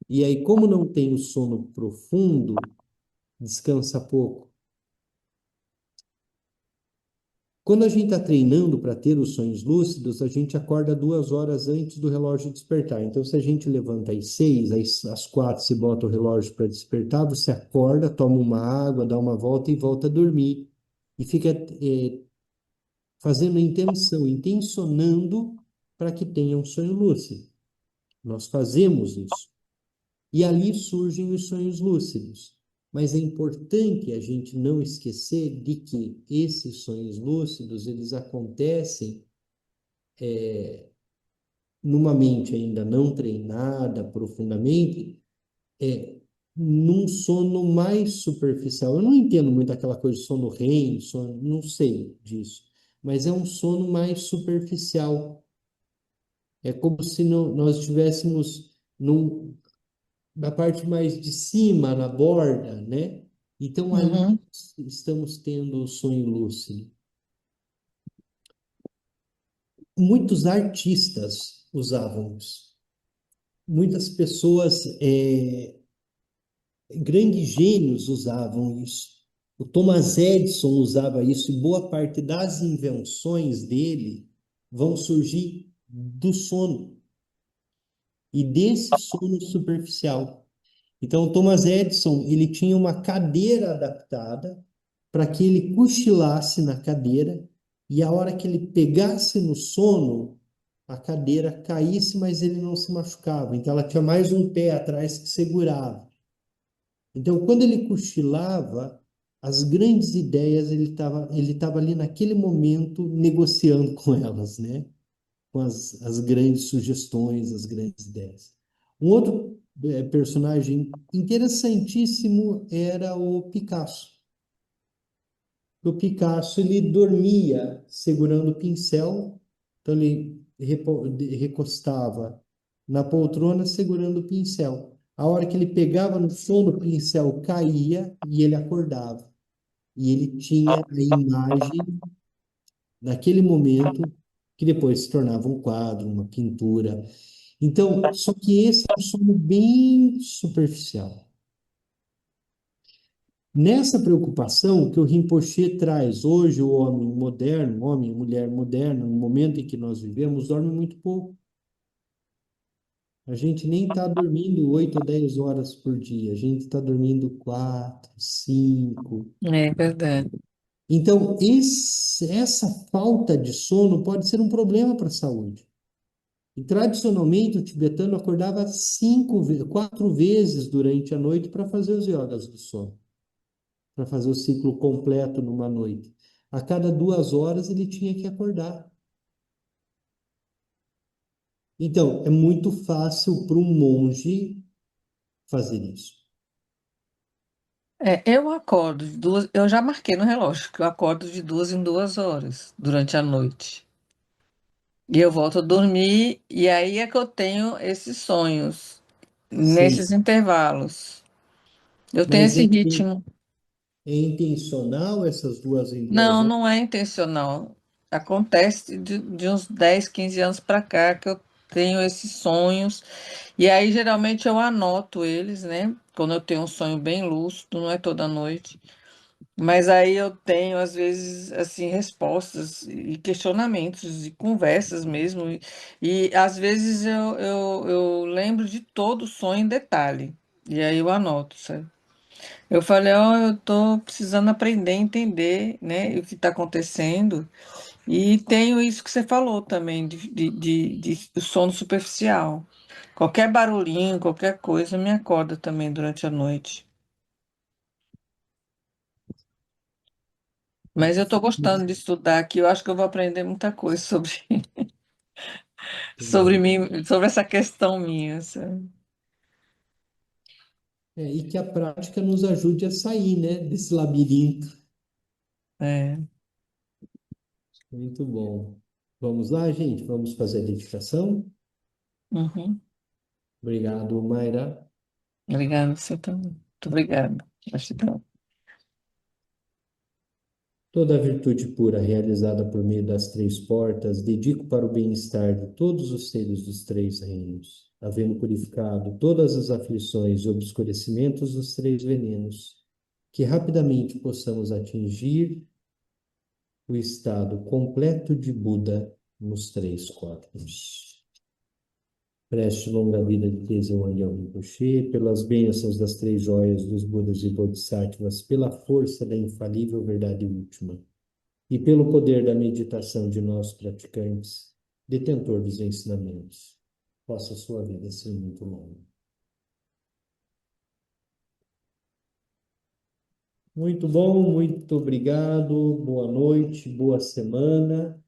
E aí, como não tem o sono profundo, descansa pouco. Quando a gente está treinando para ter os sonhos lúcidos, a gente acorda 2 horas antes do relógio despertar. Então, se a gente levanta às 6, às 4 se bota o relógio para despertar, você acorda, toma uma água, dá uma volta e volta a dormir. E fica fazendo intenção, intencionando para que tenha um sonho lúcido. Nós fazemos isso. E ali surgem os sonhos lúcidos. Mas é importante a gente não esquecer de que esses sonhos lúcidos, eles acontecem numa mente ainda não treinada profundamente, num sono mais superficial. Eu não entendo muito aquela coisa de sono REM, sono, não sei disso, mas é um sono mais superficial. É como se nós estivéssemos na parte mais de cima, na borda, né? Então ali Uhum. estamos tendo o sonho lúcido. Muitos artistas usavam isso. Muitas pessoas, grandes gênios usavam isso. O Thomas Edison usava isso e boa parte das invenções dele vão surgir do sono e desse sono superficial. Então, o Thomas Edison, ele tinha uma cadeira adaptada para que ele cochilasse na cadeira e a hora que ele pegasse no sono, a cadeira caísse, mas ele não se machucava. Então, ela tinha mais um pé atrás que segurava. Então, quando ele cochilava, as grandes ideias, ele tava ali naquele momento negociando com elas, né? Com as grandes sugestões, as grandes ideias. Um outro personagem interessantíssimo era o Picasso. O Picasso, ele dormia segurando o pincel, então ele recostava na poltrona segurando o pincel. A hora que ele pegava no sono, o pincel caía e ele acordava. E ele tinha a imagem naquele momento que depois se tornava um quadro, uma pintura. Então, só que esse é um sono bem superficial. Nessa preocupação que o Rinpoche traz hoje, o homem moderno, homem e mulher moderno, no momento em que nós vivemos, dorme muito pouco. A gente nem está dormindo 8 ou 10 horas por dia, a gente está dormindo 4, 5. É verdade. Então, essa falta de sono pode ser um problema para a saúde. E tradicionalmente o tibetano acordava 4 vezes durante a noite para fazer os yogas do sono, para fazer o ciclo completo numa noite. A cada 2 horas ele tinha que acordar. Então, é muito fácil para um monge fazer isso. Eu acordo de duas, eu já marquei no relógio que eu acordo de 2 em 2 horas durante a noite. E eu volto a dormir, e aí é que eu tenho esses sonhos, nesses Sim, intervalos. Eu tenho mas esse ritmo. é intencional essas 2 em 2 Não, horas? não é intencional. Acontece de uns 10, 15 anos para cá que eu tenho esses sonhos. E aí, geralmente, eu anoto eles, né? Quando eu tenho um sonho bem lúcido, não é toda noite. Mas aí eu tenho, às vezes, assim, respostas e questionamentos e conversas mesmo. E às vezes eu lembro de todo o sonho em detalhe. E aí eu anoto, sabe? Eu falei, ó, eu tô precisando aprender a entender, né, o que está acontecendo. E tenho isso que você falou também, de sono superficial. Qualquer barulhinho, qualquer coisa me acorda também durante a noite. Mas eu estou gostando de estudar aqui, eu acho que eu vou aprender muita coisa sobre, sobre mim, sobre essa questão minha, sabe? E que a prática nos ajude a sair, né, desse labirinto. É. Muito bom. Vamos lá, gente? Vamos fazer a dedicação? Uhum. Obrigado, Mayra. Obrigada, você também. Muito obrigada. Gratidão. Toda a virtude pura realizada por meio das três portas, dedico para o bem-estar de todos os seres dos três reinos, havendo purificado todas as aflições e obscurecimentos dos três venenos, que rapidamente possamos atingir o estado completo de Buda nos três corpos. Preste longa vida de Tenzin Rinpoche, pelas bênçãos das três joias dos Budas e Bodhisattvas, pela força da infalível verdade última e pelo poder da meditação de nós praticantes, detentor dos ensinamentos. Possa a sua vida ser muito longa. Muito bom, muito obrigado, boa noite, boa semana.